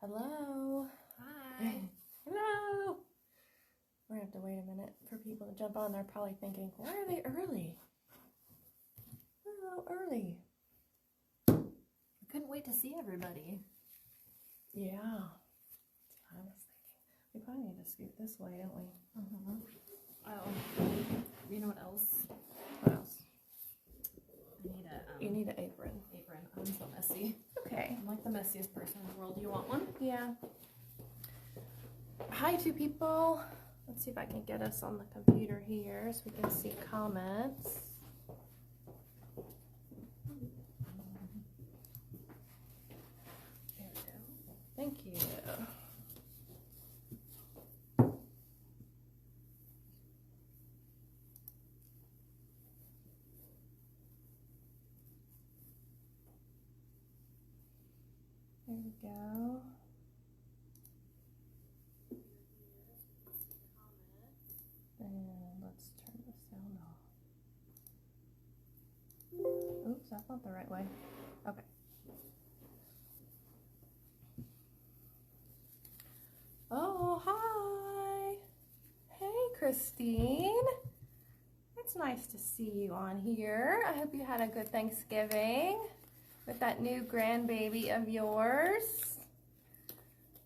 Hello. Hi. Hello. We're gonna have to wait a minute for people to jump on. They're probably thinking, why are they early? Oh, early. I couldn't wait to see everybody. Yeah. I was thinking. We probably need to scoot this way, don't we? Oh. You know what else? What else? I need a You need an apron. apron. I'm so messy. Okay. I'm like the messiest person in the world. Do you want one? Yeah. Hi, two people. Let's see if I can get us on the computer here so we can see comments. There we go. Thank you. There we go. And let's turn the sound off. Oops, that's not the right way. Okay. Oh, hi. Hey, Christine. It's nice to see you on here. I hope you had a good Thanksgiving with that new grandbaby of yours.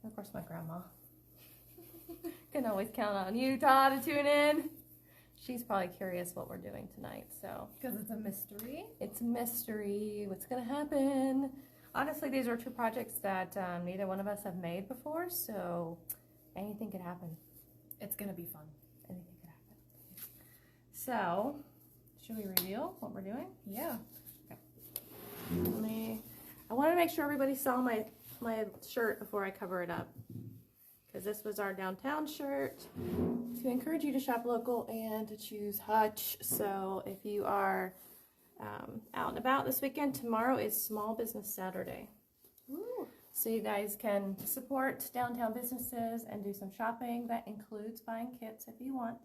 Of course, my grandma. Can always count on you, Todd, to tune in. She's probably curious what we're doing tonight, so. Because it's a mystery. It's a mystery. What's going to happen? Honestly, these are two projects that neither one of us have made before, so anything could happen. It's going to be fun. Anything could happen. So, should we reveal what we're doing? Yeah. Okay. I want to make sure everybody saw my shirt before I cover it up. Because this was our downtown shirt to encourage you to shop local and to choose Hutch. So if you are out and about this weekend, tomorrow is Small Business Saturday. Woo. So you guys can support downtown businesses and do some shopping. That includes buying kits if you want.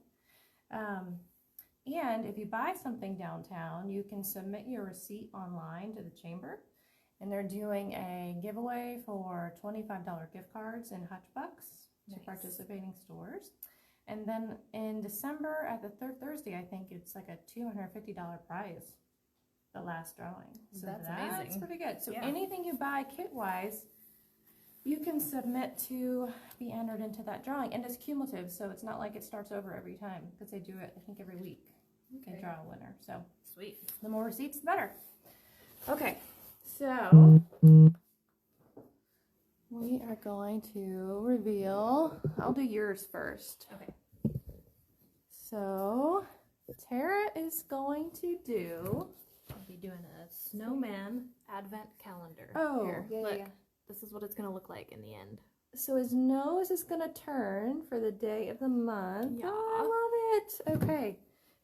And if you buy something downtown, you can submit your receipt online to the chamber. And they're doing a giveaway for $25 gift cards and Hutch Bucks to participating stores. And then in December, at the third Thursday, I think it's like a $250 prize, the last drawing. So That's that's amazing. pretty good. So Yeah. anything you buy kit-wise, you can submit to be entered into that drawing. And it's cumulative, so it's not like it starts over every time, because they do it, I think, every week. Okay. They draw a winner. So Sweet. the more receipts, the better. Okay, so we are going to reveal. I'll do yours first. Okay. So Tara is going to do. I'll be doing a Snowman advent calendar. Oh, Here, yeah, look. yeah. This is what it's going to look like in the end. So his nose is going to turn for the day of the month. Yeah. Oh, I love it. Okay.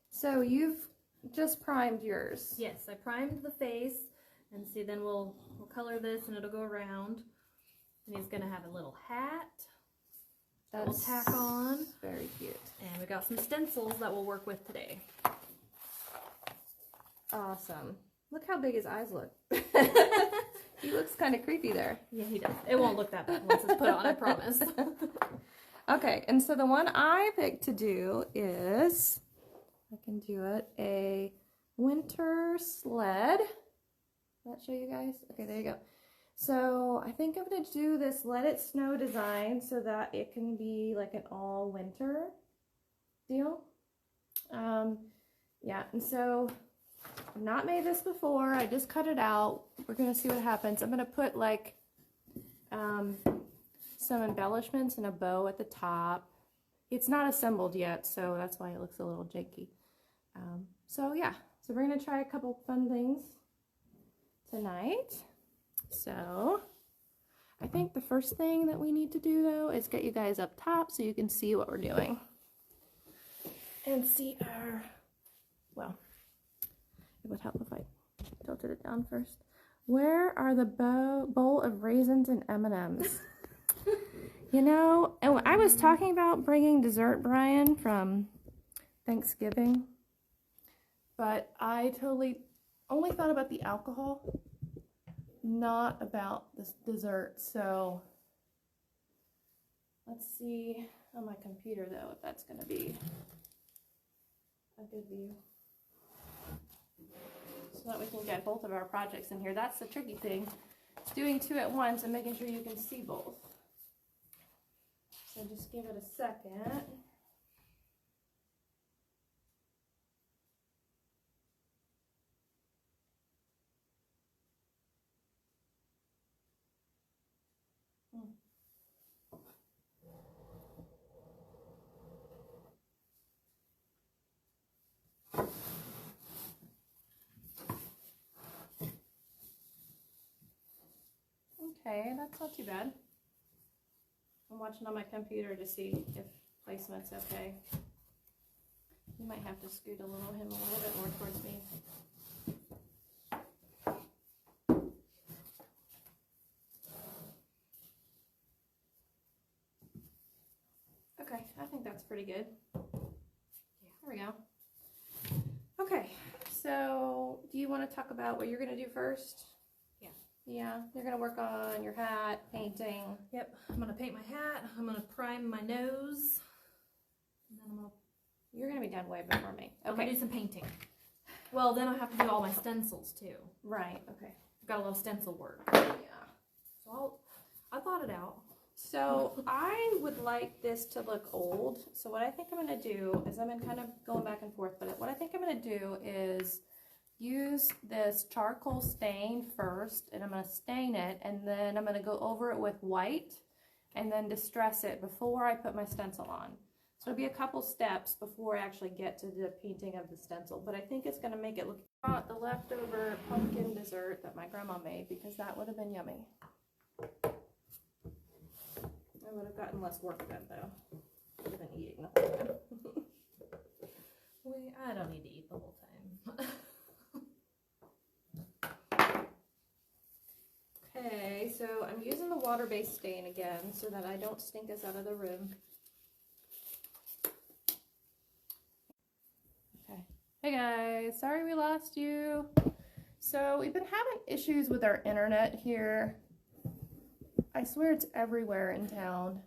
So you've just primed yours. Yes, I primed the face, and see, then we'll color this, and it'll go around. And he's gonna have a little hat that we'll tack on. Very cute. And we got some stencils that we'll work with today. Awesome. Look how big his eyes look. He looks kind of creepy there. Yeah, he does. It won't look that bad once it's put on, I promise. Okay, and so the one I picked to do is, I can do it, a winter sled. Does that show you guys? Okay, there you go. So I think I'm going to do this Let It Snow design so that it can be like an all winter deal. Yeah, and so I've not made this before. I just cut it out. We're going to see what happens. I'm going to put like some embellishments and a bow at the top. It's not assembled yet, so that's why it looks a little janky. So yeah, so we're going to try a couple fun things tonight. So I think the first thing that we need to do though is get you guys up top so you can see what we're doing. And see our, well, it would help if I tilted it down first. Where are the bowl of raisins and M&Ms? You know, and I was talking about bringing dessert, Brian, from Thanksgiving, but I totally only thought about the alcohol, not about this dessert. So Let's see on my computer though if that's going to be a good view. So that we can get both of our projects in here. That's the tricky thing. It's doing two at once and making sure you can see both. So just give it a second. Okay, that's not too bad. I'm watching on my computer to see if placement's okay. You might have to scoot him a little bit more towards me. Okay, I think that's pretty good. Yeah, there we go. Okay, so do you want to talk about what you're going to do first? Yeah, you're going to work on your hat, painting. Yep, I'm going to paint my hat. I'm going to prime my nose. And then You're going to be done way before me. Okay. I'm going to do some painting. Well, then I have to do all my stencils too. Right, okay. I've got a lot of stencil work. Yeah. So I thought it out. So I would like this to look old. So what I think I'm going to do is I'm kind of going back and forth, but what I think I'm going to do is use this charcoal stain first, and I'm going to stain it, and then I'm going to go over it with white and then distress it before I put my stencil on. So it'll be a couple steps before I actually get to the painting of the stencil, but I think it's going to make it look the leftover pumpkin dessert that my grandma made, because that would have been yummy. I would have gotten less work done though. I would have been eating the whole time. I don't need to eat the whole time. Okay, so I'm using the water-based stain again so that I don't stink us out of the room. Okay. Hey guys, sorry we lost you. So we've been having issues with our internet here. I swear it's everywhere in town.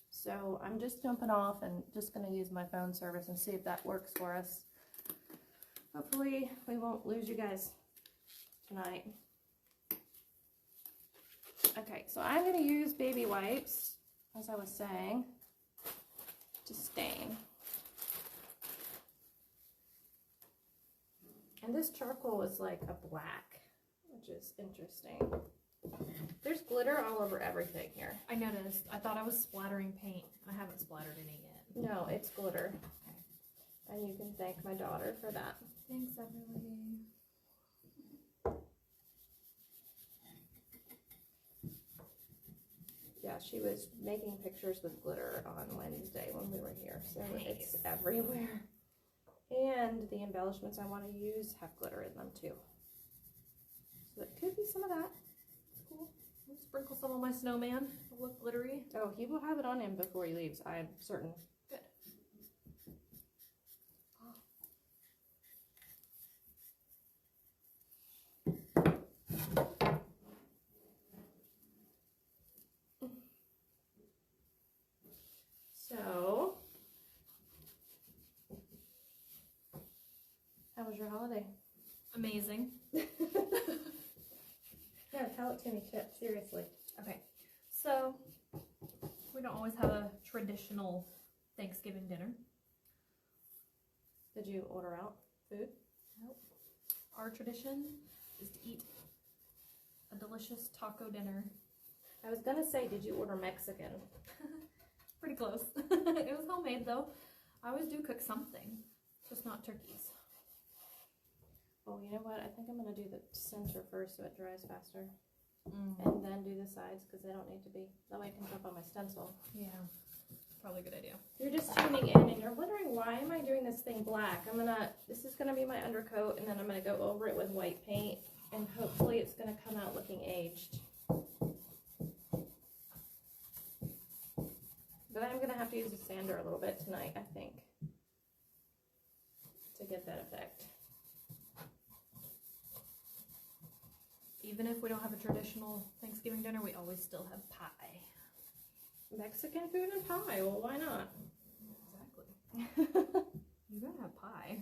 So I'm just jumping off and just going to use my phone service and see if that works for us. Hopefully we won't lose you guys tonight. Okay, so I'm going to use baby wipes, as I was saying, to stain. And this charcoal is like a black, which is interesting. There's glitter all over everything here. I noticed. I thought I was splattering paint. I haven't splattered any yet. No, it's glitter. Okay. And you can thank my daughter for that. Thanks, Emily. Yeah, she was making pictures with glitter on Wednesday when we were here, so nice. It's everywhere. And the embellishments I want to use have glitter in them too. So it could be some of that. It's cool. I'll sprinkle some on my snowman. It'll look glittery. Oh, he will have it on him before he leaves, I'm certain. Good. So, how was your holiday? Amazing. Yeah, tell it to me, Chip, seriously. Okay, so we don't always have a traditional Thanksgiving dinner. Did you order out food? Nope. Our tradition is to eat a delicious taco dinner. I was gonna say, did you order Mexican? Pretty close. It was homemade though. I always do cook something, just not turkeys. Oh, you know what? I think I'm gonna do the center first so it dries faster. And then do the sides because they don't need to be. That way I can jump on my stencil. Yeah, probably a good idea. If you're just tuning in and you're wondering why am I doing this thing black, this is gonna be my undercoat, and then I'm gonna go over it with white paint, and hopefully it's gonna come out looking aged. But I'm gonna have to use a sander a little bit tonight, I think, to get that effect. even if we don't have a traditional Thanksgiving dinner, we always still have pie. Mexican food and pie. Well, why not? Exactly. You're gonna have pie.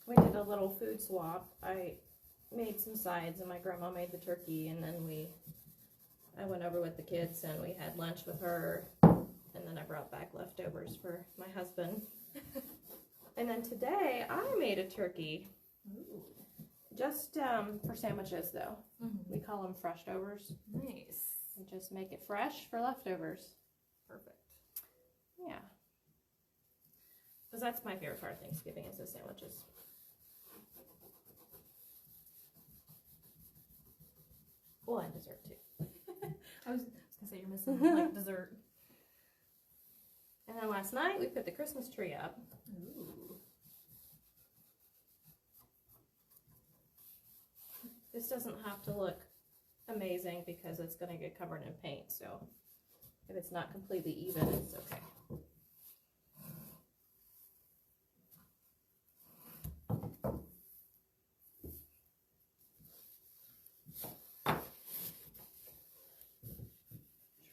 We did a little food swap. I made some sides, and my grandma made the turkey, and then I went over with the kids, and we had lunch with her, and then I brought back leftovers for my husband. And then today, I made a turkey. Ooh. Just for sandwiches, though. We call them freshtovers. Nice. We just make it fresh for leftovers. Perfect. Yeah. Because that's my favorite part of Thanksgiving is the sandwiches. Well, and dessert, too. I was gonna say you're missing like dessert. And then last night, we put the Christmas tree up. Ooh. This doesn't have to look amazing because it's going to get covered in paint, so if it's not completely even, it's okay.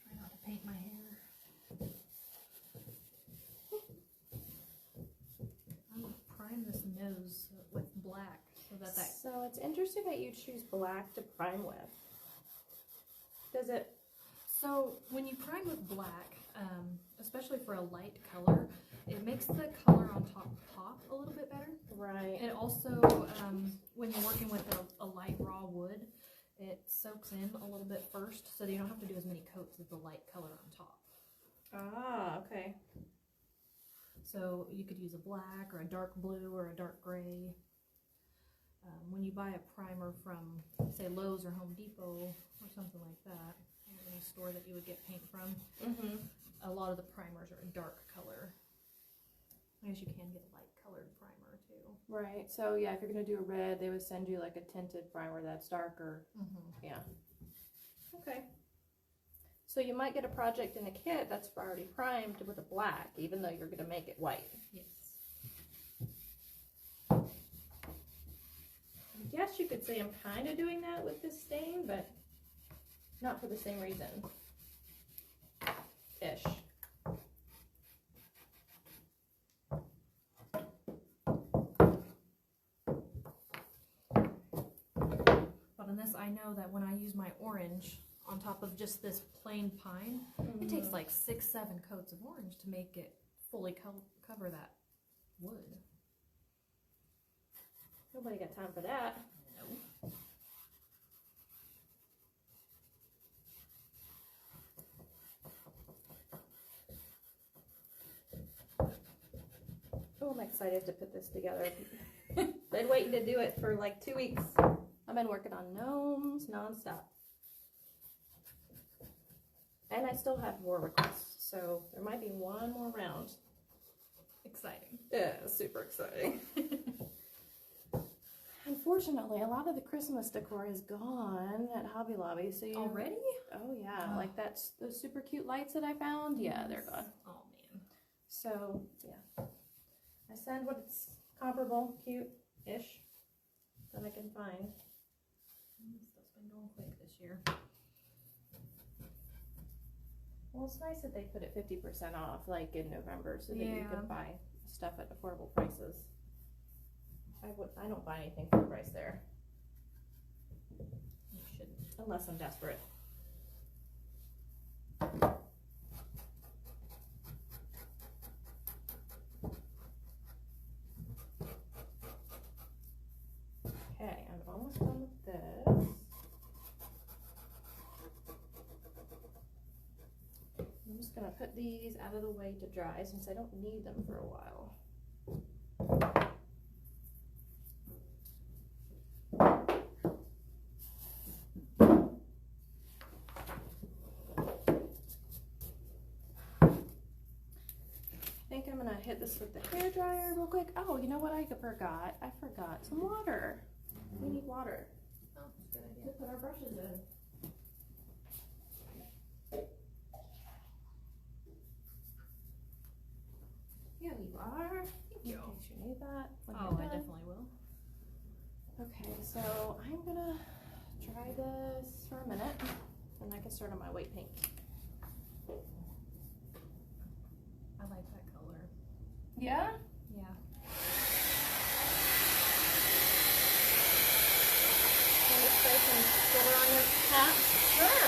Try not to paint my hair. I'm gonna prime this nose with black so that So it's interesting that you choose black to prime with. Does it? So when you prime with black, especially for a light color, it makes the color on top pop a little bit better. Right. It also, when you're working with a light raw wood, it soaks in a little bit first, so that you don't have to do as many coats of the light color on top. Ah, okay. So you could use a black or a dark blue or a dark gray. When you buy a primer from, say, Lowe's or Home Depot or something like that, any store that you would get paint from, a lot of the primers are a dark color. I guess you can get a light colored primer too. Right. So yeah, if you're gonna do a red, they would send you like a tinted primer that's darker. Yeah. Okay. So you might get a project in a kit that's already primed with a black, even though you're gonna make it white. Yes. I guess you could say I'm kind of doing that with this stain, but not for the same reason. Ish. But on this, I know that when I use my orange on top of just this plain pine, it takes like 6-7 coats of orange to make it fully cover that wood. Nobody got time for that. No. Oh, I'm excited to put this together. Been waiting to do it for like 2 weeks. I've been working on gnomes nonstop. And I still have more requests, so there might be one more round. Exciting. Yeah, super exciting. Unfortunately, a lot of the Christmas decor is gone at Hobby Lobby. So you Already? Oh yeah, like that's those super cute lights that I found. Yeah, they're gone. Oh man. So yeah, I send what's comparable, cute-ish that I can find. Stuff's been going quick this year. Well, it's nice that they put it 50% off, like in November, so that you Yeah. can buy stuff at affordable prices. I don't buy anything for the price there, You shouldn't. unless I'm desperate. Okay, I'm almost done with this. I'm just gonna put these out of the way to dry since I don't need them for a while. I think I'm gonna hit this with the hairdryer real quick. Oh, you know what I forgot? I forgot some water. We need water Oh, good to idea. put our brushes in. Here you are. Thank you. In case you need that. when Oh, you're I done. definitely will. Okay, so dry this for a minute, and I can start on my white paint. I like that color. Yeah? Yeah. Want to spray some glitter on your hat? Sure.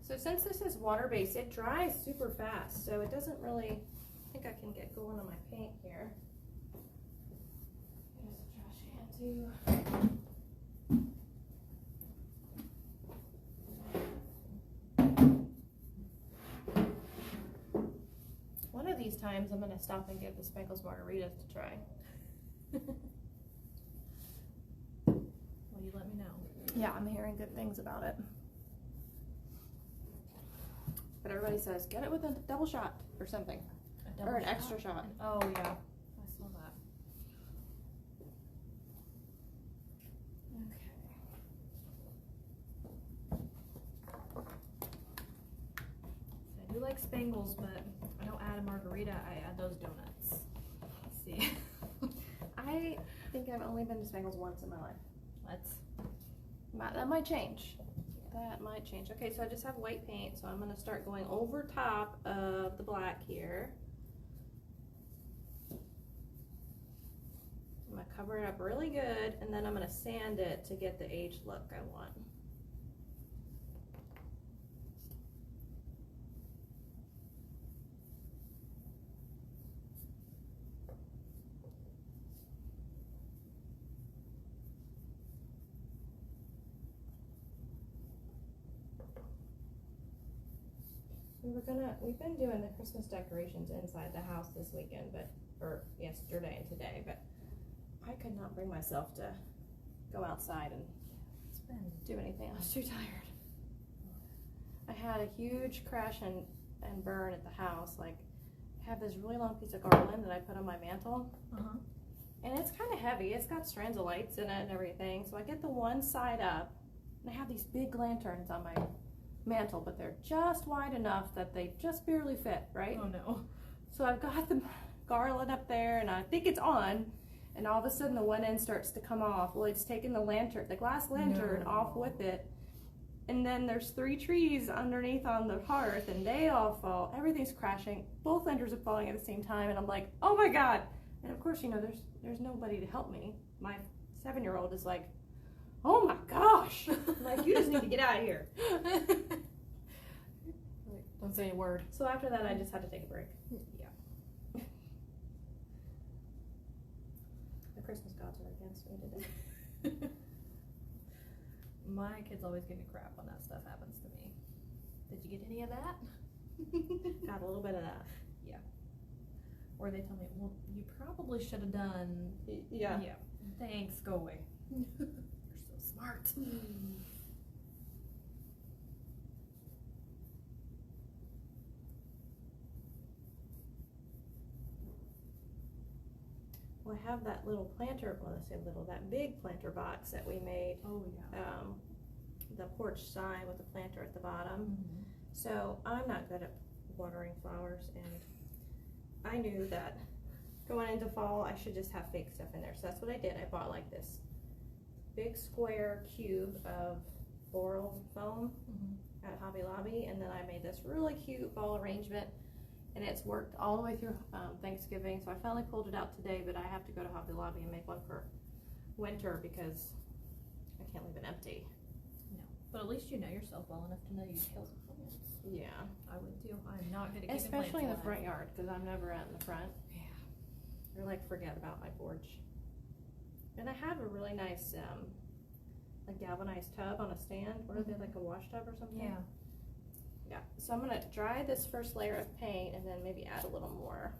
So since this is water-based, it dries super fast, so it doesn't really, I think I can get going on my paint here. There's a trash can too. One of these times I'm going to stop and get the Sprinkles margaritas to try. Well, you let me know. Yeah, I'm hearing good things about it. But everybody says, get it with a double shot or something. Or an extra shot. Oh, yeah. I saw that. Okay. I do like Spangles, but I don't add a margarita. I add those donuts. Let's see. I think I've only been to Spangles once in my life. That might change. That might change. Okay, so I just have white paint, so I'm going to start going over top of the black here. I'm going to cover it up really good, and then I'm going to sand it to get the aged look I want. We've been doing the Christmas decorations inside the house this weekend, or yesterday and today, but I could not bring myself to go outside and do anything. I was too tired. I had a huge crash and burn at the house. Like, I have this really long piece of garland that I put on my mantle. And it's kind of heavy. It's got strands of lights in it and everything. So I get the one side up, and I have these big lanterns on my mantle, but they're just wide enough that they just barely fit, right? Oh no. So I've got the garland up there, and I think it's on, and all of a sudden the one end starts to come off. Well, it's taken the lantern, the glass lantern, off with it, and then there's 3 trees underneath on the hearth, and they all fall. Everything's crashing. Both lanterns are falling at the same time, and I'm like, oh my god! And of course, you know, there's nobody to help me. My 7-year-old is like, oh my gosh! Like, you just need to get out of here. Don't say a word. So after that, I just had to take a break. Yeah. The Christmas gods are against me today. My kids always give me crap when that stuff happens to me. Did you get any of that? Got a little bit of that. Yeah. Or they tell me, well, you probably should have done. Yeah. Yeah. Thanks, go away. You're so smart. Well, I have that little planter, well, I say little, that big planter box that we made. Oh, yeah. The porch sign with the planter at the bottom. So I'm not good at watering flowers, and I knew that going into fall I should just have fake stuff in there. So that's what I did. I bought like this big square cube of floral foam at Hobby Lobby, and then I made this really cute fall arrangement, and it's worked all the way through Thanksgiving. So I finally pulled it out today, but I have to go to Hobby Lobby and make one for winter because I can't leave it empty. No, but at least you know yourself well enough to know you kill some plants. Yeah, I would too. I'm not good at keeping especially in the plants front yard because I'm never out in the front. Yeah. Or like forget about my porch. And I have a really nice like galvanized tub on a stand. What are they, like a wash tub or something? Yeah. Yeah. So I'm gonna dry this first layer of paint and then maybe add a little more.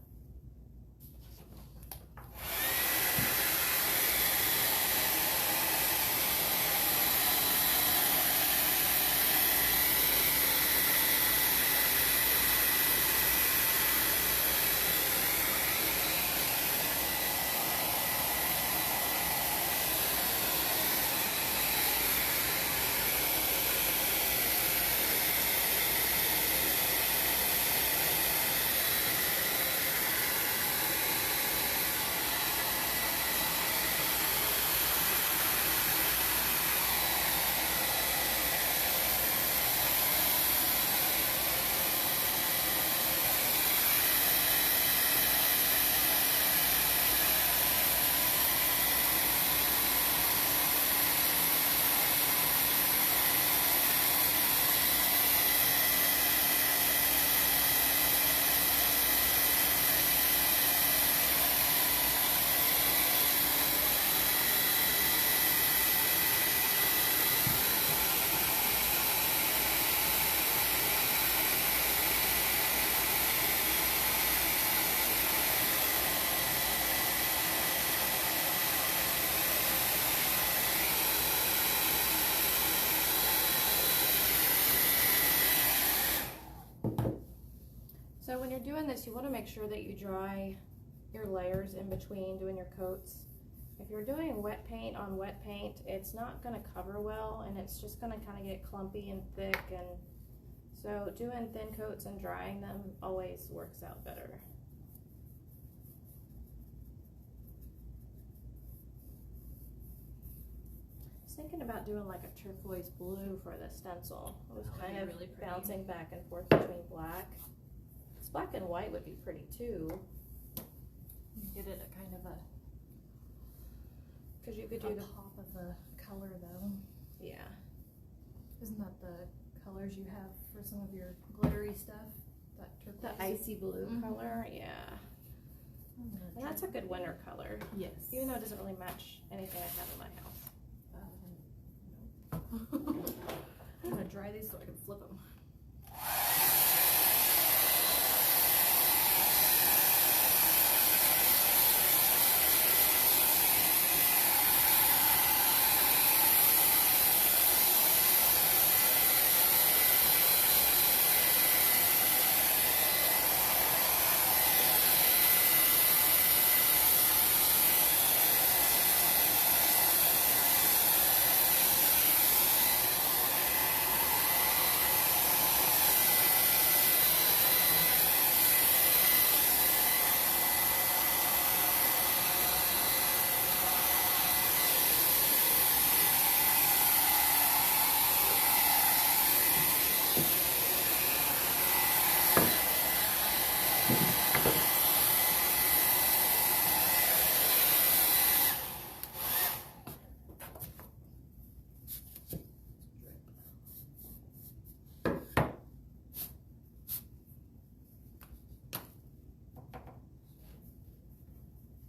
when you're doing this, you want to make sure that you dry your layers in between doing your coats. If you're doing wet paint on wet paint, it's not going to cover well, and it's just going to kind of get clumpy and thick, and so doing thin coats and drying them always works out better. I was thinking about doing like a turquoise blue for the stencil. It was kind of really pretty. bouncing back and forth between black. This black and white would be pretty too. Get it a kind of a, because you could do the pop of the color though. Yeah. Isn't that the colors you have for some of your glittery stuff? That turquoise? The icy blue color, yeah. And that's a good winter color. Yes. Even though it doesn't really match anything I have in my house. I'm gonna dry these so I can flip them.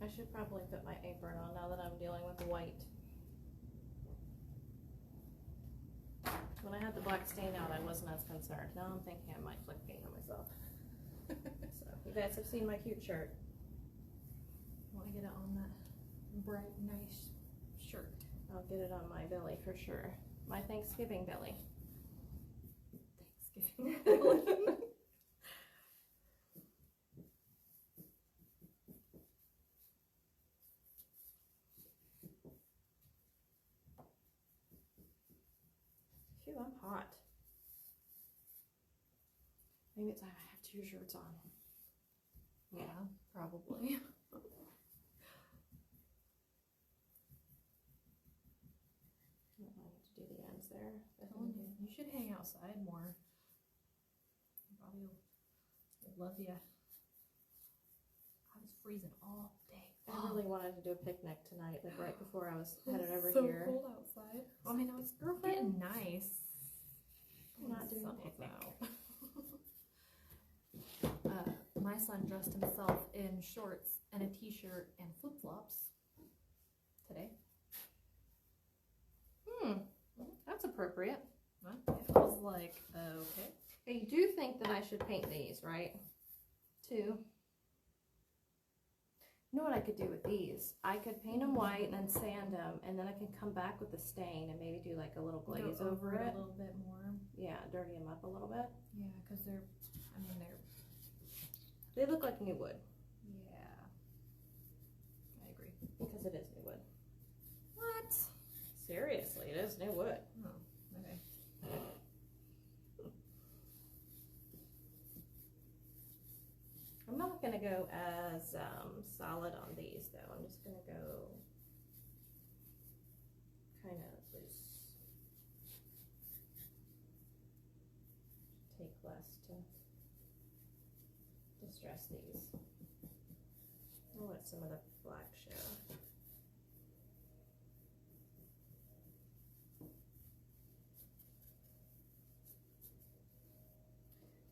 I should probably put my apron on now that I'm dealing with the white. When I had the black stain out, I wasn't as concerned. Now I'm thinking I might flick paint on myself. So, you guys have seen my cute shirt. I want to get it on that bright, nice shirt. I'll get it on my belly for sure. My Thanksgiving belly. Thanksgiving belly. Phew, I'm hot. Maybe it's I have two shirts on. Yeah, probably. I need to do the ends there. You should hang outside more. Bobby will love you. I was freezing all day. I really wanted to do a picnic tonight, like right before I was headed over so here. Cold outside. I mean, it's getting nice. I'm not doing a Sun's picnic. out. My son dressed himself in shorts and a t-shirt and flip-flops today. That's appropriate. I was like, okay. Hey, you do think that I should paint these, right? Too. You know what I could do with these? I could paint them white and then sand them, and then I can come back with the stain and maybe do like a little glaze Go over it. a little bit more. Yeah, dirty them up a little bit. Yeah, because they're They look like new wood. yeah. I agree. Because it is new wood. What? Seriously, it is new wood. Oh, okay. I'm not going to go as solid on these though. I'm just going to go kind of loose. Take less to distress these. I'll let some of the black show.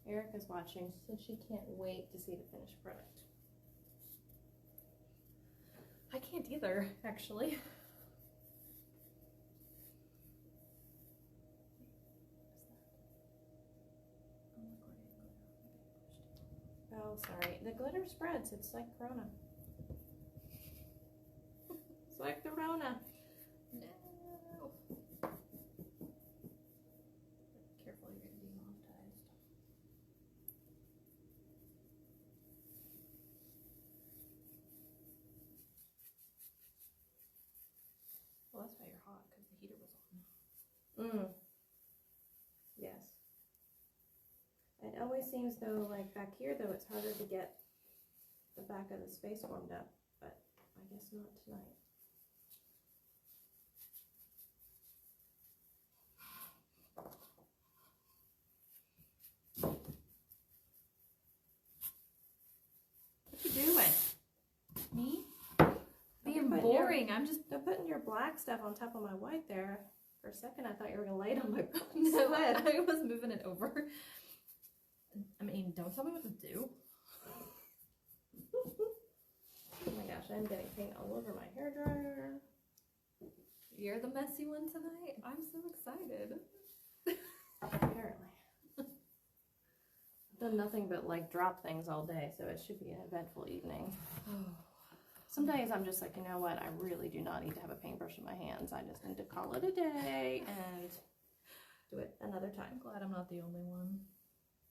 Erica's watching, so she can't wait to see the finished product. I can't either, actually. Oh, sorry. The glitter spreads. It's like Corona. It's like the Rona. No. Careful, you're getting demonetized. Yes. It always seems though, like back here though, it's harder to get the back of the space warmed up, but I guess not tonight. What you doing? Me? Being boring. I'm just putting your black stuff on top of my white there. For a second, I thought you were gonna lay it on my no, sled. I was moving it over. I mean, don't tell me what to do. Oh my gosh, I'm getting paint all over my hairdryer. You're the messy one tonight. I'm so excited. Apparently. I've done nothing but like drop things all day, so it should be an eventful evening. Some days I'm just like, you know what, I really do not need to have a paintbrush in my hands. I just need to call it a day and do it another time. I'm glad I'm not the only one.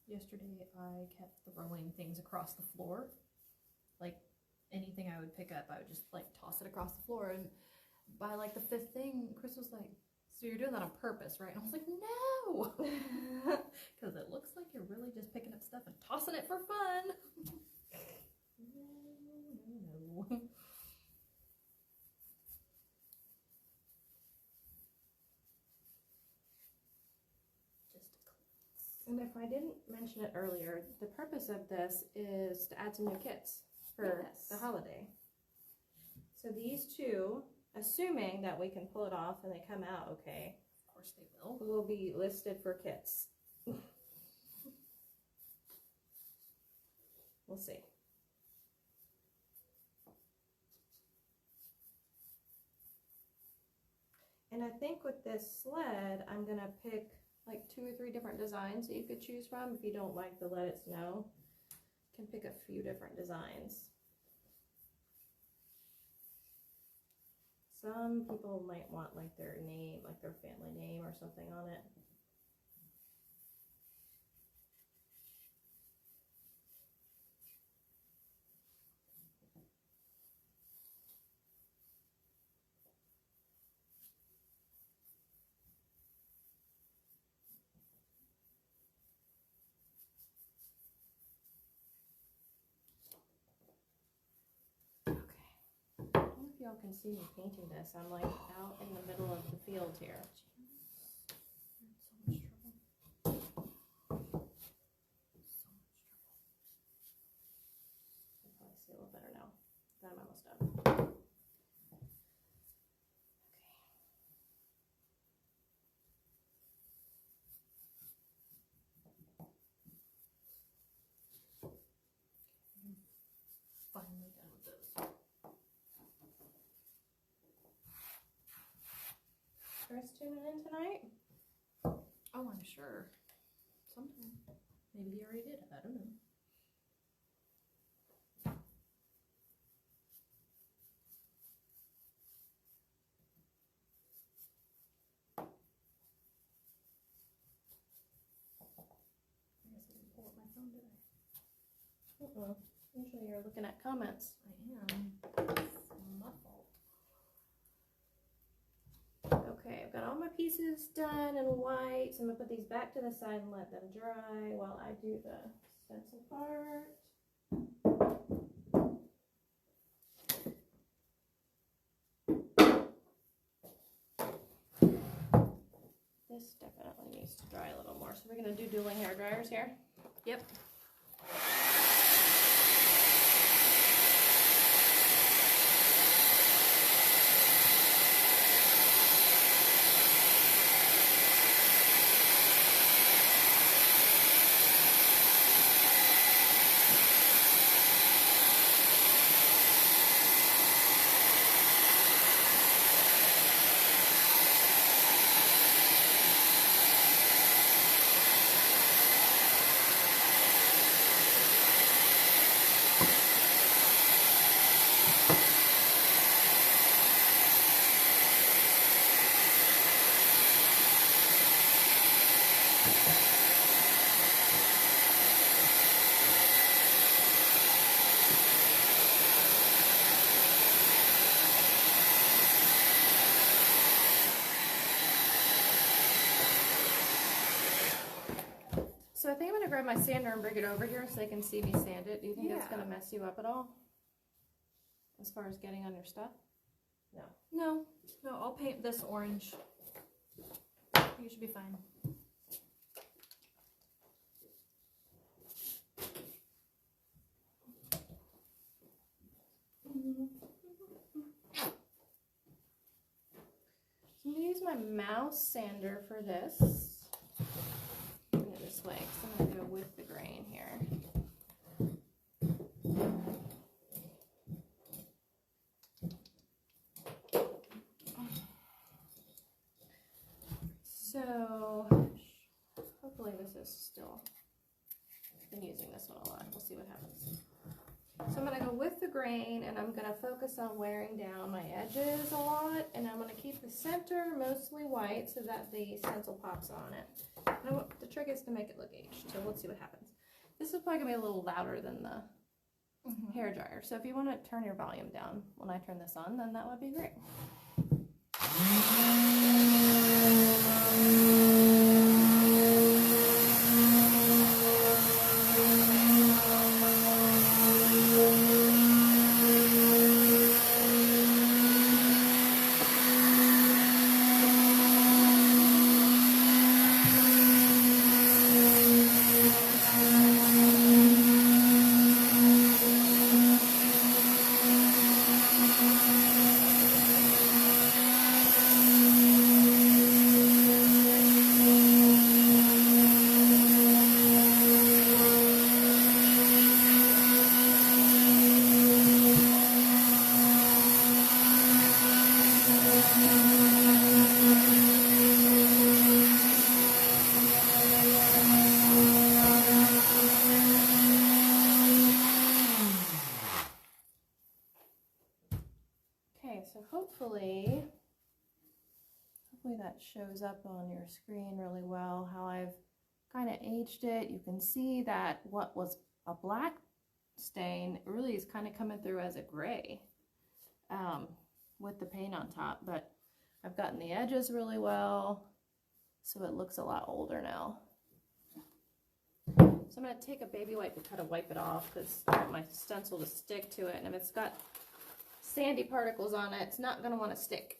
Yesterday I kept throwing things across the floor. Like anything I would pick up, I would just like toss it across the floor. And by like the fifth thing, Chris was like, so you're doing that on purpose, right? And I was like, no! Because it looks like you're really just picking up stuff and tossing it for fun. No. And if I didn't mention it earlier, the purpose of this is to add some new kits for the holiday. So these two, assuming that we can pull it off and they come out okay, Of course they will be listed for kits. We'll see. And I think with this sled, I'm gonna pick like 2 or 3 different designs that you could choose from. If you don't like the Let It Snow, you can pick a few different designs. Some people might want like their name, like their family name or something on it. Y'all can see me painting this. I'm like out in the middle of the field here. You're in so much trouble. I'll probably see a little better now that I'm almost done. Finally done with those. Chris tuning in tonight? Oh, I'm sure. Sometime. Maybe he already did. I don't know. I guess I didn't pull up my phone, did I? Usually you're looking at comments. I am. It's my fault. Okay, I've got all my pieces done in white, so I'm gonna put these back to the side and let them dry while I do the stencil part. This definitely needs to dry a little more, so we're gonna do dueling hair dryers here. Yep. so I think I'm going to grab my sander and bring it over here so they can see me sand it. Do you think that's going to mess you up at all? As far as getting on your stuff? No. No. No, I'll paint this orange. You should be fine. I'm going to use my mouse sander for this. Bring it this way because I'm going to go with the grain here. So, hopefully this is still, I've been using this one a lot. We'll see what happens. So I'm going to go with the grain, and I'm going to focus on wearing down my edges a lot, and I'm going to keep the center mostly white so that the stencil pops on it. And the trick is to make it look aged, so let's see what happens. This is probably going to be a little louder than the hair dryer, so if you want to turn your volume down when I turn this on, then that would be great. So hopefully that shows up on your screen really well, how I've kind of aged it. You can see that what was a black stain really is kind of coming through as a gray with the paint on top, but I've gotten the edges really well, so it looks a lot older now. So I'm going to take a baby wipe and kind of wipe it off because I want my stencil to stick to it, and if it's got sandy particles on it, it's not going to want to stick.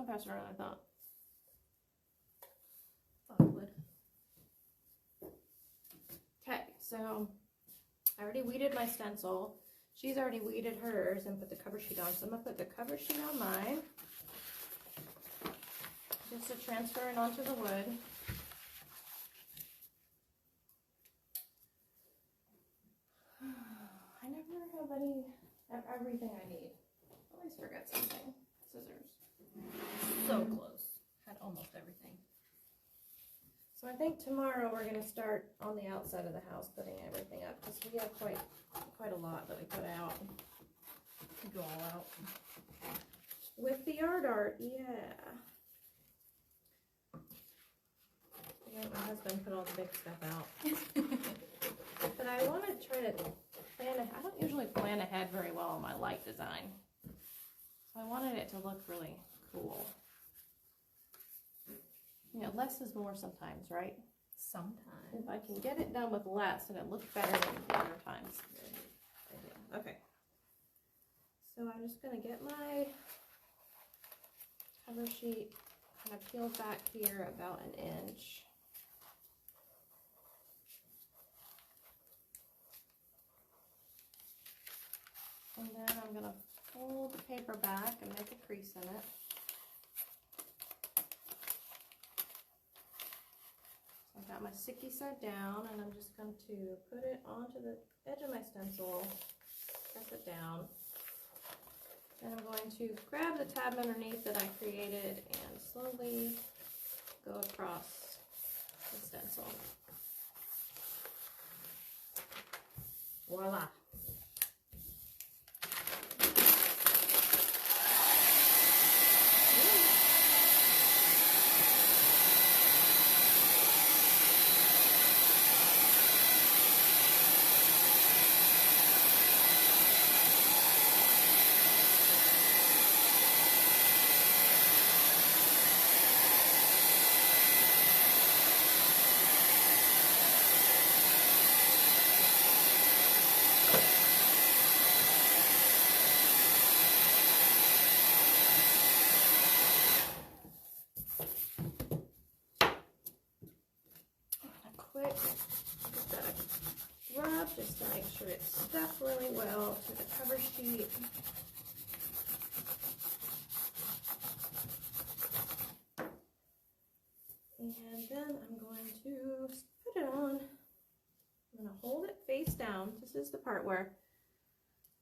Faster than I thought. Thought it would. Okay, so I already weeded my stencil. She's already weeded hers and put the cover sheet on. So I'm gonna put the cover sheet on mine just to transfer it onto the wood. I never have everything I need. I always forget something. Scissors. So close. Had almost everything. So I think tomorrow we're going to start on the outside of the house putting everything up because we have quite a lot that we put out. Go all out. With the yard art, yeah. My husband put all the big stuff out. But I want to try to plan ahead. I don't usually plan ahead very well on my light design. So I wanted it to look really cool. You know, less is more sometimes, right? Sometimes. If I can get it done with less and it looks better than the other times. Okay. So I'm just going to get my cover sheet kind of peeled back here about an inch. And then I'm going to fold the paper back and make a crease in it. So I've got my sticky side down, and I'm just going to put it onto the edge of my stencil, press it down. Then I'm going to grab the tab underneath that I created and slowly go across the stencil. Voila. Just to make sure it's stuck really well to the cover sheet. And then I'm going to put it on. I'm going to hold it face down. This is the part where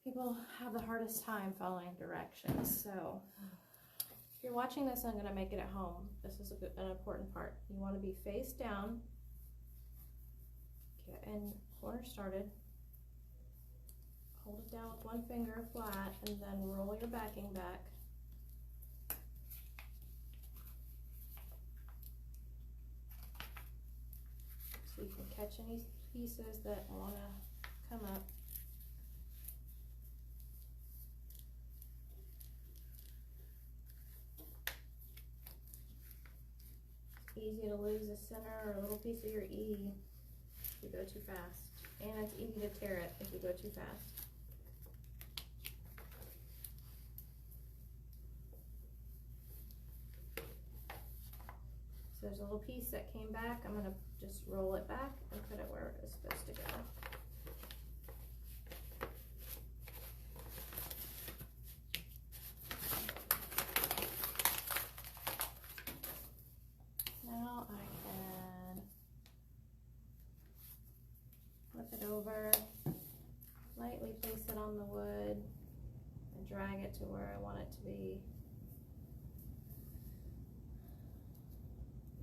people have the hardest time following directions. So if you're watching this, I'm going to make it at home. This is an important part. You want to be face down. Getting corner started. Hold it down with one finger flat and then roll your backing back. So you can catch any pieces that want to come up. It's easy to lose the center or a little piece of your E if you go too fast. And it's easy to tear it if you go too fast. So there's a little piece that came back. I'm going to just roll it back and put it where it is supposed to go. Now I can flip it over, lightly place it on the wood, and drag it to where I want it to be.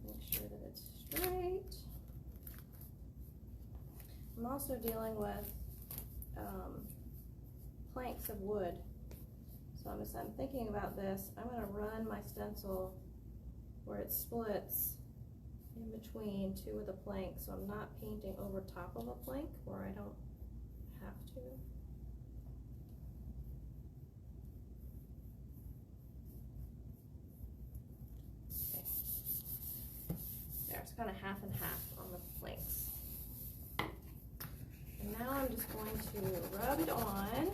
Make sure that it's straight. I'm also dealing with planks of wood. So I'm thinking about this. I'm going to run my stencil where it splits in between two of the planks, so I'm not painting over top of a plank where I don't have to. Okay. There, it's kind of half and half on the planks. And now I'm just going to rub it on.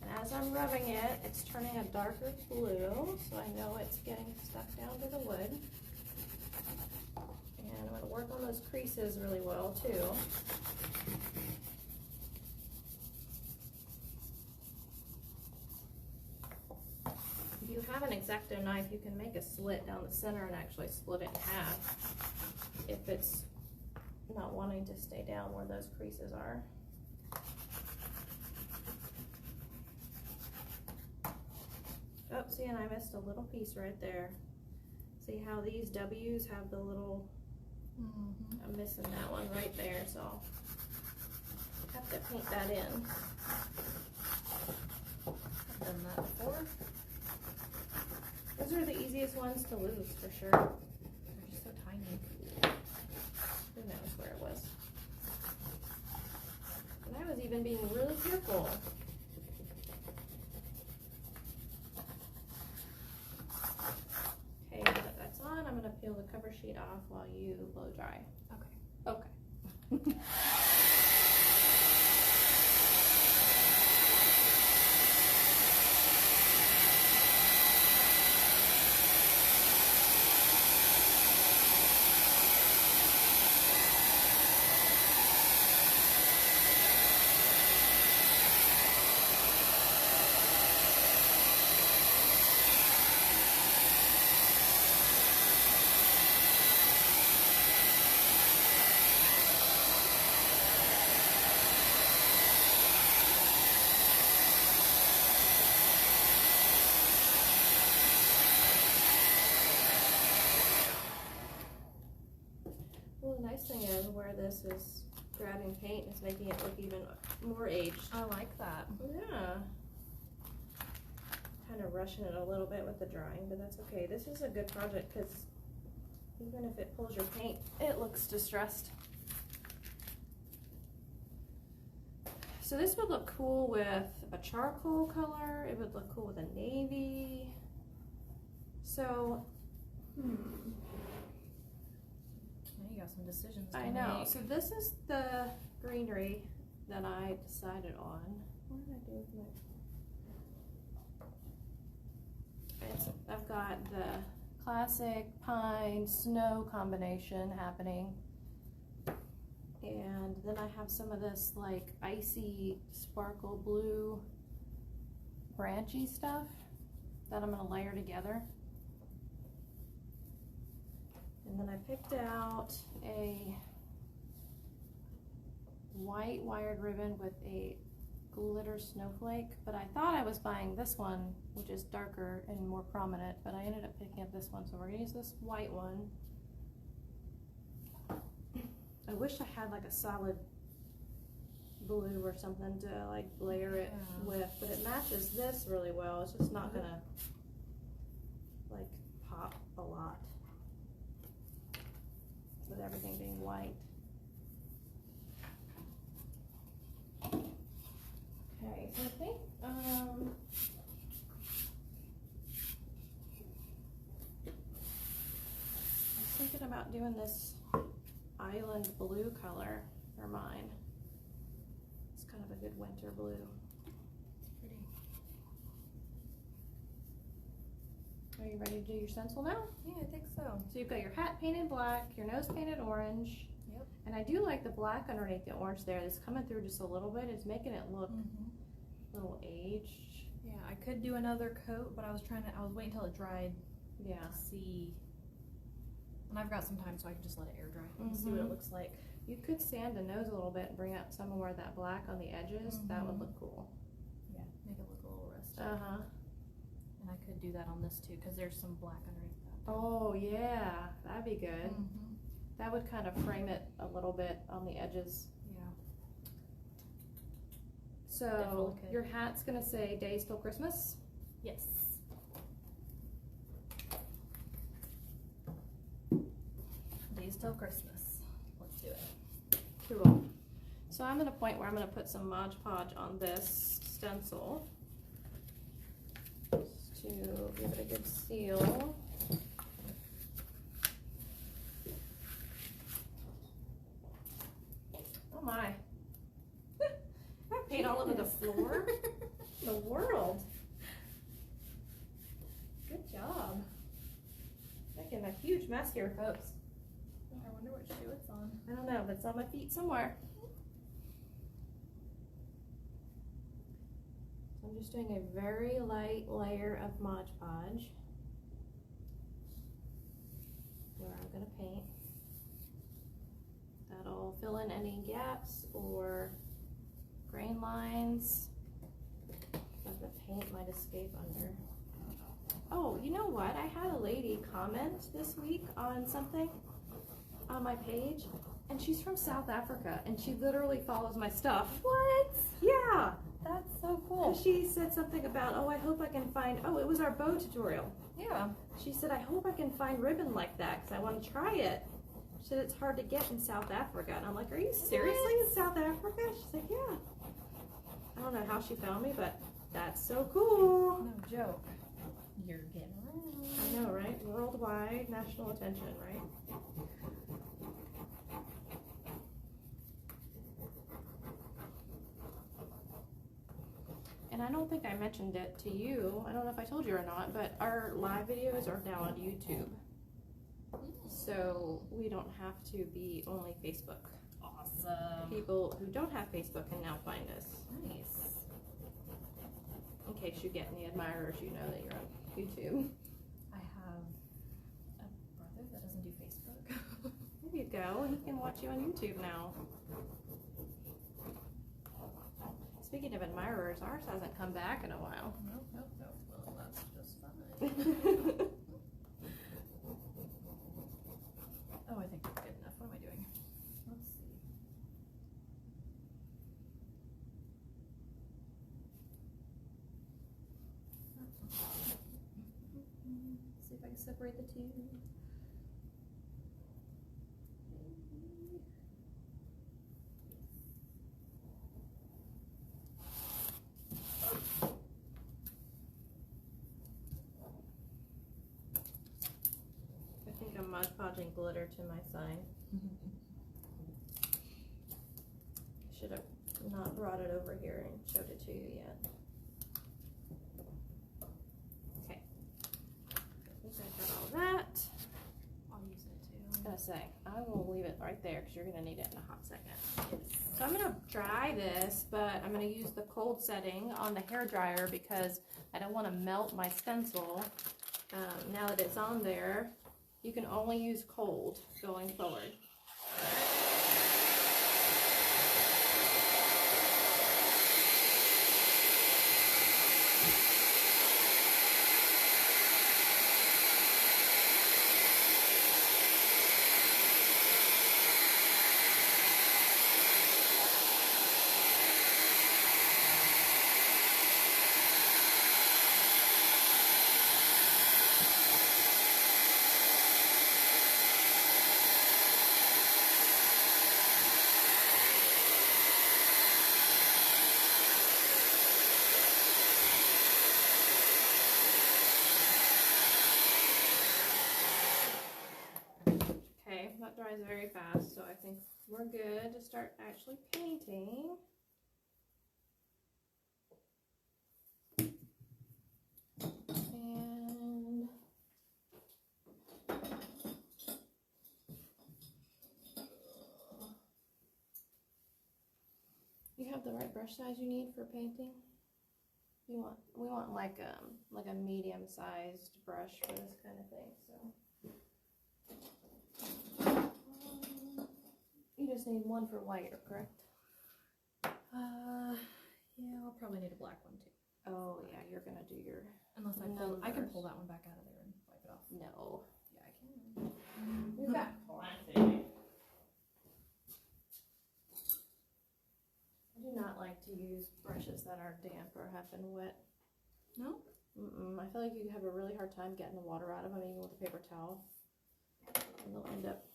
And as I'm rubbing it, it's turning a darker blue, so I know it's getting stuck down to the wood. And I'm going to work on those creases really well too. If you have an X-Acto knife, you can make a slit down the center and actually split it in half if it's not wanting to stay down where those creases are. Oh, see, and I missed a little piece right there. See how these W's have the little, I'm missing that one right there, so I'll have to paint that in. I've done that before. Those are the easiest ones to lose, for sure. They're just so tiny. Who knows where it was. And I was even being really careful. Okay, now that that's on, I'm going to peel the cover sheet off while you blow dry. Okay. Okay. nice thing is where this is grabbing paint is making it look even more aged. I like that. Yeah. Kind of rushing it a little bit with the drying, but that's okay. This is a good project because even if it pulls your paint, it looks distressed. So this would look cool with a charcoal color. It would look cool with a navy. So, Now you got some decisions to I know. make. So this is the greenery that I decided on. What did I do with my... I've got the classic pine snow combination happening. And then I have some of this like icy sparkle blue branchy stuff that I'm gonna layer together. And then I picked out a white wired ribbon with a glitter snowflake, but I thought I was buying this one, which is darker and more prominent, but I ended up picking up this one, so we're gonna use this white one. I wish I had like a solid blue or something to like layer it with, but it matches this really well. It's just not gonna like pop a lot with everything being white. Okay, so I think I was thinking about doing this island blue color for mine. It's kind of a good winter blue. It's pretty. Are you ready to do your stencil now? Yeah, I think so. So you've got your hat painted black, your nose painted orange. Yep. And I do like the black underneath the orange there. It's coming through just a little bit. It's making it look a little aged. Yeah, I could do another coat, but I was waiting until it dried Yeah. to see. And I've got some time, so I can just let it air dry and see what it looks like. You could sand the nose a little bit and bring out some more of that black on the edges. That would look cool. Yeah, make it look a little rustic. And I could do that on this too, because there's some black underneath that. Oh yeah, that'd be good. That would kind of frame it a little bit on the edges. Yeah. So Definitely could. your hat's gonna say "Days Till Christmas." Yes. Days till Christmas. Let's do it. Cool. So I'm at a point where I'm gonna put some Mod Podge on this stencil just to give it a good seal. Oh my! I paint all over the floor. The world. Good job. Making a huge mess here, folks. I wonder what shoe it's on. I don't know, but it's on my feet somewhere. So I'm just doing a very light layer of Mod Podge where I'm going to paint. That'll fill in any gaps or grain lines that the paint might escape under. Oh, you know what? I had a lady comment this week on something on my page, and she's from South Africa, and she literally follows my stuff. What? Yeah. That's so And cool. she said something about, oh, I hope I can find, oh, it was our bow tutorial. Yeah. She said, I hope I can find ribbon like that, because I want to try it. She said, it's hard to get in South Africa. And I'm like, are you seriously in South Africa? She's like, yeah. I don't know how she found me, but that's so cool. No joke. You're getting around. I know, right? Worldwide national attention, right? And I don't think I mentioned it to you. I don't know if I told you or not, but our live videos are now on YouTube. So we don't have to be only Facebook. Awesome. People who don't have Facebook can now find us. Nice. In case you get any admirers, you know that you're on YouTube. I have a brother that doesn't do Facebook. There you go. He can watch you on YouTube now. Speaking of admirers, ours hasn't come back in a while. Nope. Well, that's just fine. Oh, I think that's good enough. What am I doing? separate the two. I think I'm Mod Podging glitter to my sign. Should have not brought it over here and showed it to you yet. Okay. I think I got all that. I'll use it too. I was gonna say, I will leave it right there because you're gonna need it in a hot second. So I'm gonna dry this, but I'm gonna use the cold setting on the hair dryer because I don't want to melt my stencil. Now that it's on there, you can only use cold going forward. That dries very fast, so I think we're good to start actually painting. And you have the right brush size you need for painting. We want like a medium-sized brush for this kind of thing. So. You just need one for white, correct? Yeah, I'll probably need a black one too. Oh yeah, you're gonna do your Unless I can pull that one back out of there and wipe it off. No. Yeah, I can. We've got plenty. I do not like to use brushes that are damp or have been wet. No? I feel like you have a really hard time getting the water out of them, even with a paper towel. And they'll end up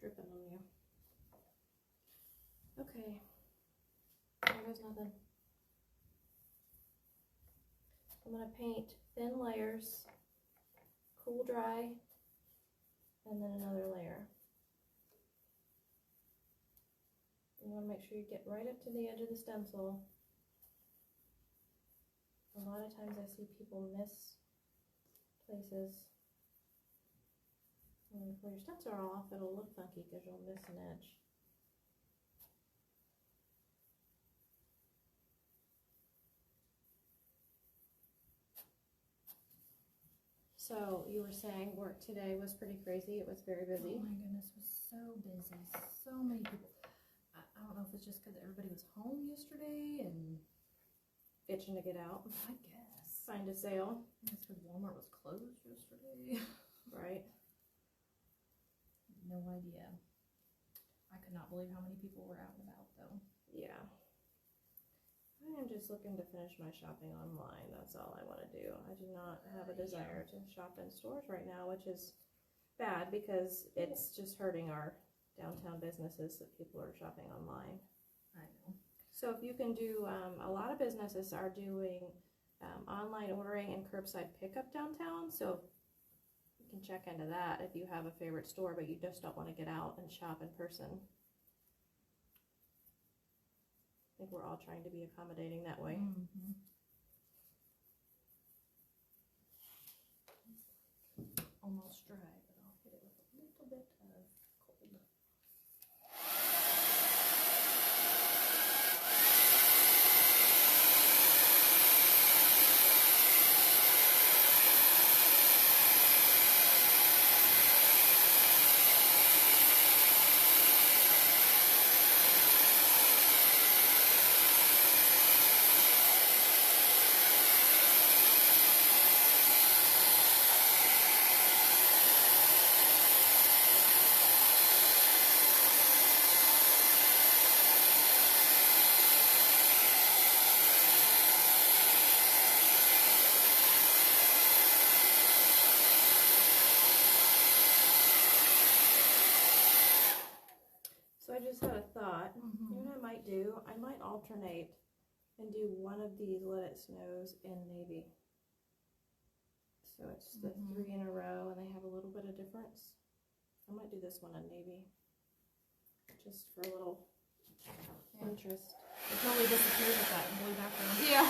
dripping on you. Okay. There goes nothing. I'm going to paint thin layers, cool dry, and then another layer. You want to make sure you get right up to the edge of the stencil. A lot of times I see people miss places. And before your steps are off, it'll look funky because you'll miss an edge. So you were saying work today was pretty crazy. It was very busy. Oh my goodness, it was so busy. So many people. I don't know if it's just because everybody was home yesterday and Itching to get out. I guess. Find a sale. It's because Walmart was closed yesterday. Right. No idea. I could not believe how many people were out and about though. Yeah. I am just looking to finish my shopping online. That's all I want to do. I do not have a desire to shop in stores right now, which is bad because it's just hurting our downtown businesses that people are shopping online. I know. So if you can do, a lot of businesses are doing online ordering and curbside pickup downtown. So you can check into that if you have a favorite store, but you just don't want to get out and shop in person. I think we're all trying to be accommodating that way. Mm-hmm. Almost dry, but I'll hit it with a little bit of cold. I just had a thought. Mm-hmm. You know what I might do? I might alternate and do one of these Let It Snows in navy. So it's the 3 in a row and they have a little bit of difference. I might do this one in navy. Just for a little interest. It totally disappeared with that blue background. Yeah.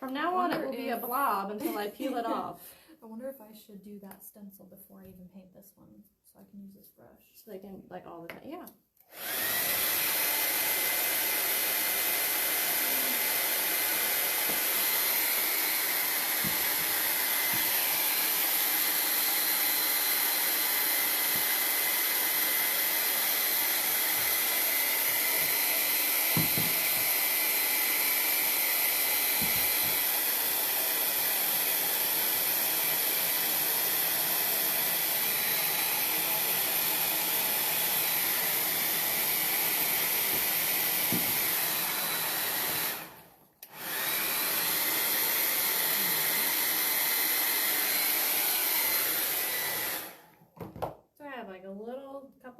From now on it will be a blob until I peel it off. I wonder if I should do that stencil before I even paint this one, so I can use this brush. So they can, like, all the time. Yeah.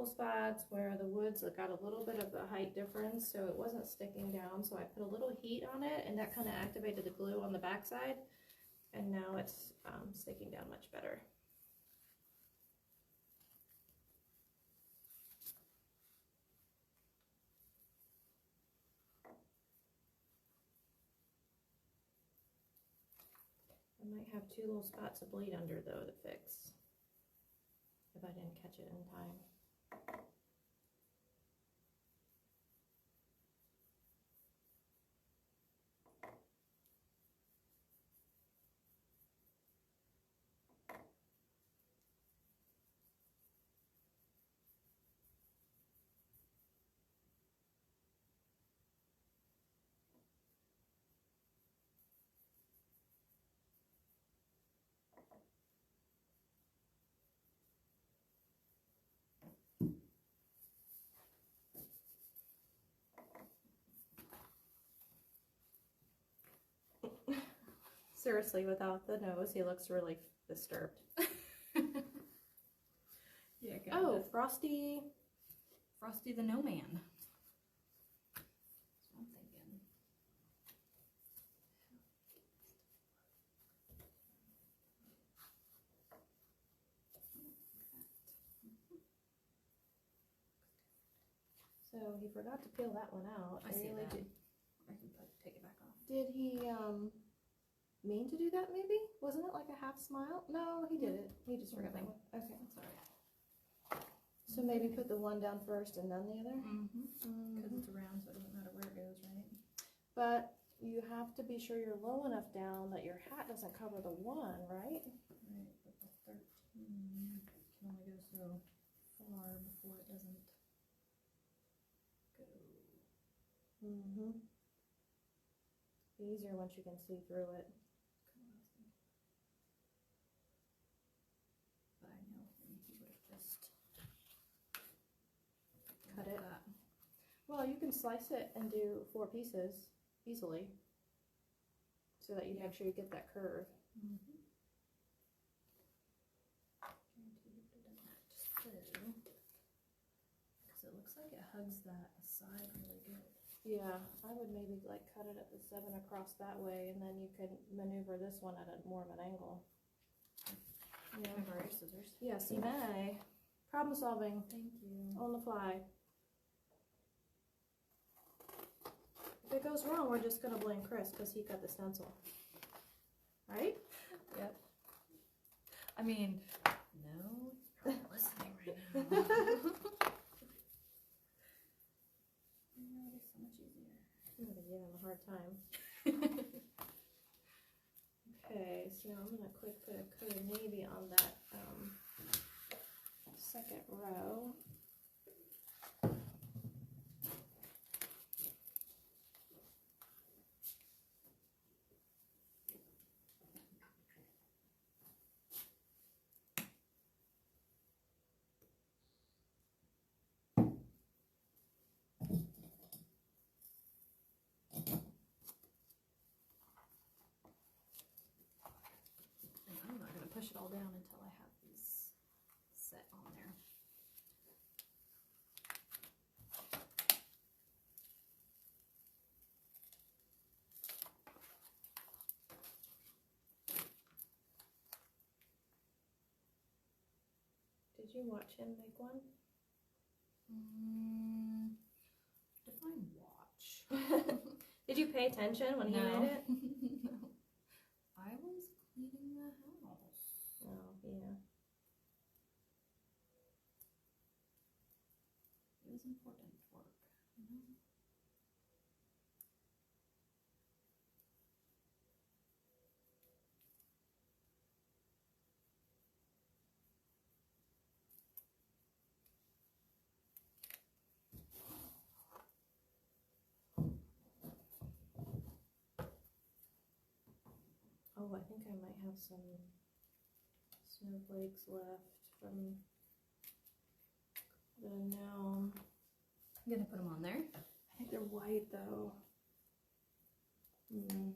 Spots where the woods got a little bit of a height difference, so it wasn't sticking down, so I put a little heat on it and that kind of activated the glue on the backside, and now it's sticking down much better. I might have 2 little spots of bleed under though to fix if I didn't catch it in time. Seriously, without the nose, he looks really disturbed. Yeah, good. Oh, Frosty. Frosty the Snowman. That's what I'm thinking. So he forgot to peel that one out. I see that. I can take it back off. Did he mean to do that maybe? Wasn't it like a half smile? No, he did it. He just forgot that one. Okay. That's alright. So maybe put the one down first and then the other? Because it's around, so it doesn't matter where it goes, right? But you have to be sure you're low enough down that your hat doesn't cover the one, right? Right, but the 13 can only go so far before it doesn't go. Easier once you can see through it. But I know he would have just Cut it. that. Well, you can slice it and do 4 pieces easily, so that you make sure you get that curve. Because it looks like it hugs that side really good. Yeah, I would maybe like cut it at the 7 across that way, and then you could maneuver this one at a more of an angle. Yeah, I borrow your scissors. Yes, you may. Problem solving. Thank you. On the fly. If it goes wrong, we're just gonna blame Chris because he cut the stencil. Right? Yep. I mean, no, he's probably listening right now. It'll be so much easier. I'm gonna give him a hard time. Okay, so now I'm gonna quick put a coat of navy on that second row. I'm not going to push it all down until I have these set on there. Did you watch him make one? Define watch. Did you pay attention when he No. made it? No. I was cleaning the house. Oh, yeah. It was important work, you know? Oh, I think I might have some snowflakes left from the gnome. I'm gonna put them on there. I think they're white though. Hmm.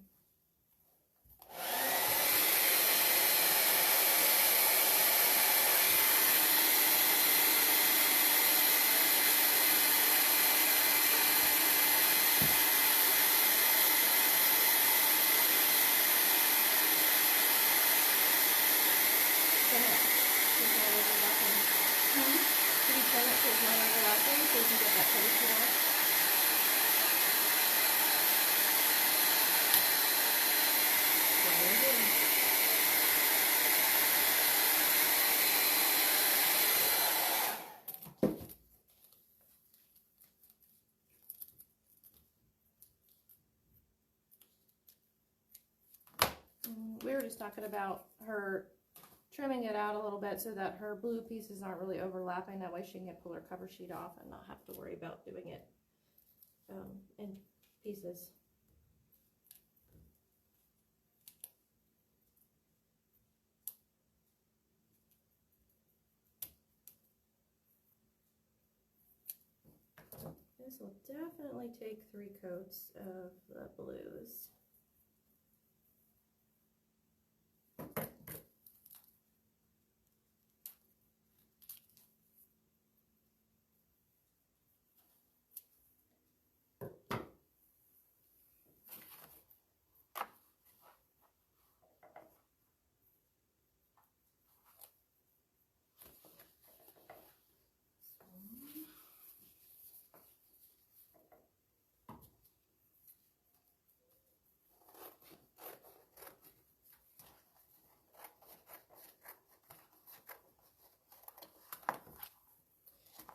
We were just talking about her trimming it out a little bit so that her blue pieces aren't really overlapping. That way she can pull her cover sheet off and not have to worry about doing it in pieces. This will definitely take 3 coats of the blues.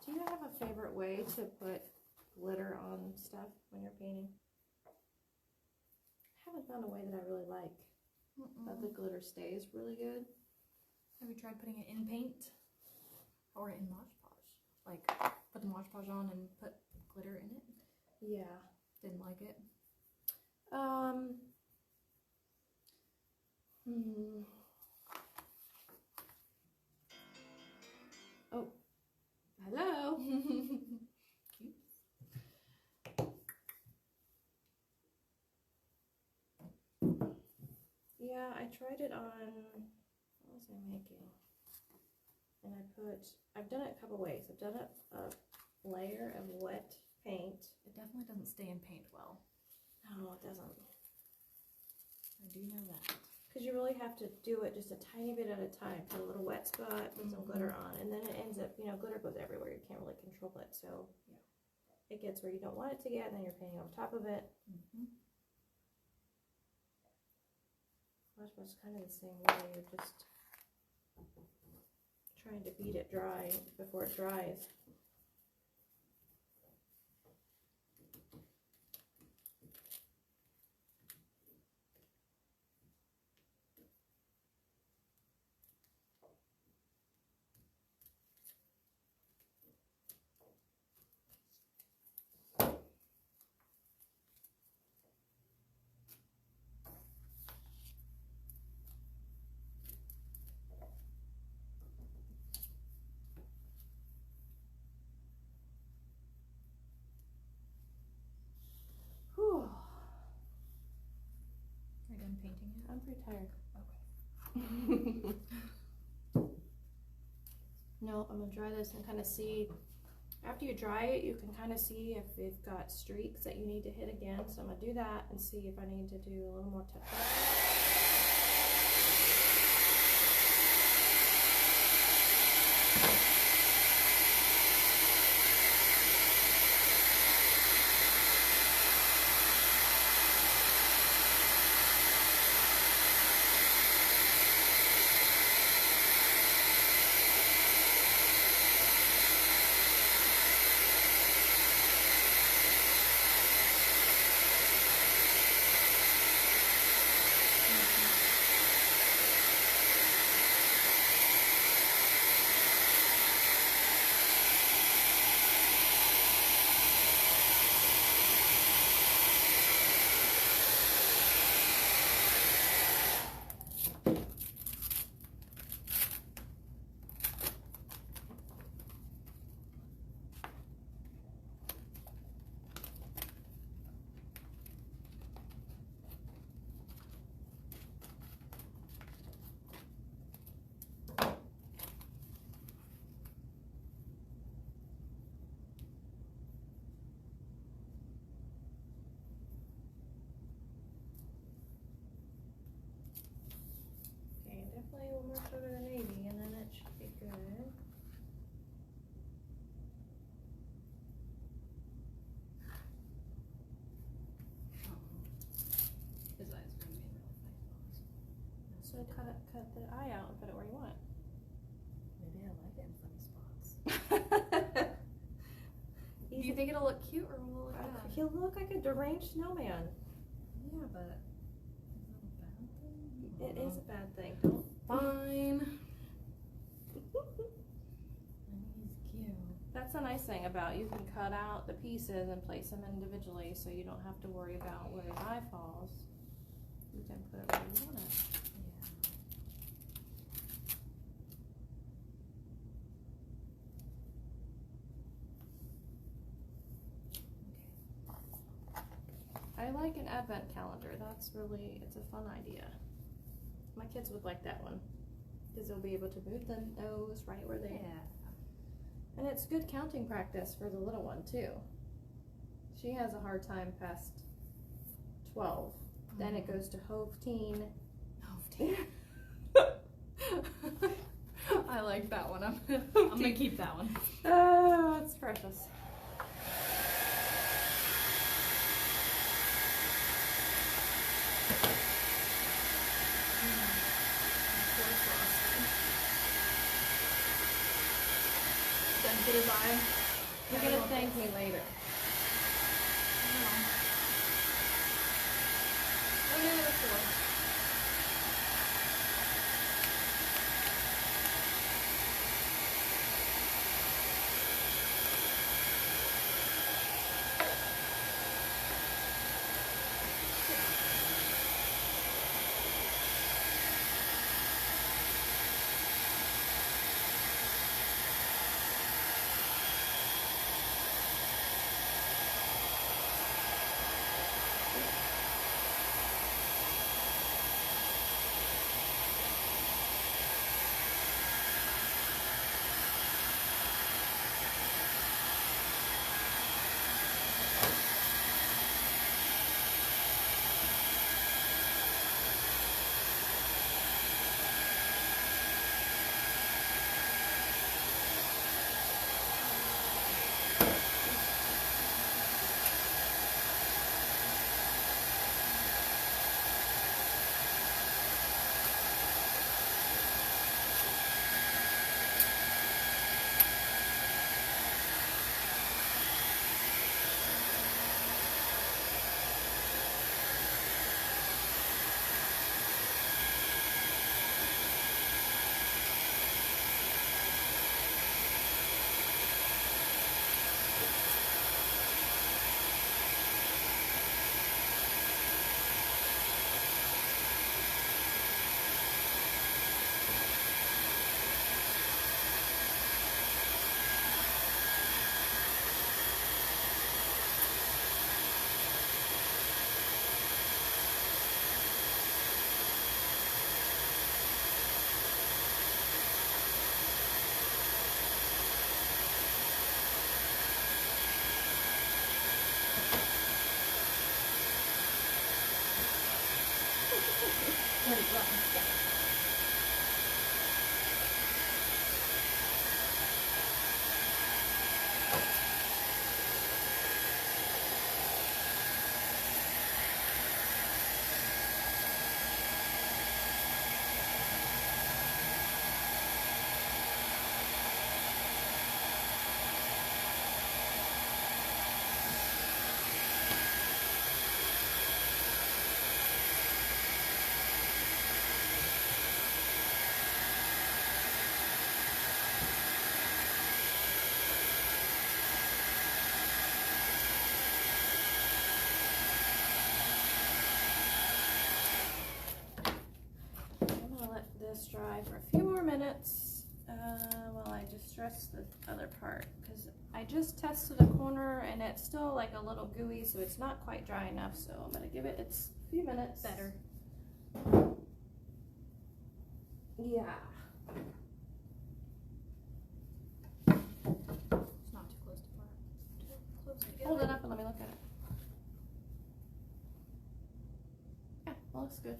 Do you have a favorite way to put glitter on stuff when you're painting? I haven't found a way that I really like. But the glitter stays really good. Have you tried putting it in paint? Or in Mod Podge? Like, put the Mod Podge on and put glitter in it? Yeah. Didn't like it? Oh. Hello. Yeah, I tried it on, what was I making? And I've done it a couple ways. I've done it a layer of wet paint. It definitely doesn't stay in paint well. No, it doesn't. I do know that. Because you really have to do it just a tiny bit at a time. Put a little wet spot, put some glitter on, and then it ends up, glitter goes everywhere. You can't really control it. So yeah, it gets where you don't want it to get, and then you're painting on top of it. Wash was kind of the same way. You're just trying to beat it dry before it dries. Whew. Are you done painting it? I'm pretty tired. Okay. No, I'm gonna dry this and kind of see. After you dry it, you can kind of see if it's got streaks that you need to hit again. So I'm gonna do that and see if I need to do a little more touch-up. cut the eye out and put it where you want it. Maybe I like it in funny spots. Do you think it'll look cute or will it look bad? He'll look like a deranged snowman. Yeah, but is that a bad thing? It is a bad thing. Don't. Fine. He's cute. That's a nice thing about you can cut out the pieces and place them individually, so you don't have to worry about where your eye falls. You can put it where you want it. I like an advent calendar. It's a fun idea. My kids would like that one because they'll be able to move the nose right where they. Yeah. And it's good counting practice for the little one too. She has a hard time past 12. Then it goes to Hove-teen. I like that one. I'm gonna keep that one. Oh, it's precious. Get his eye. You're gonna thank me later. Oh yeah, that's the one. Dry for a few more minutes while I just dress the other part, because I just tested a corner and it's still like a little gooey, so it's not quite dry enough, so I'm going to give it its few minutes. Better. Yeah. It's not too close to far. Too close together. Hold it up and let me look at it. Yeah, well, looks good.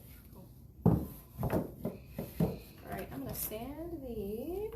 Alright, I'm going to sand these.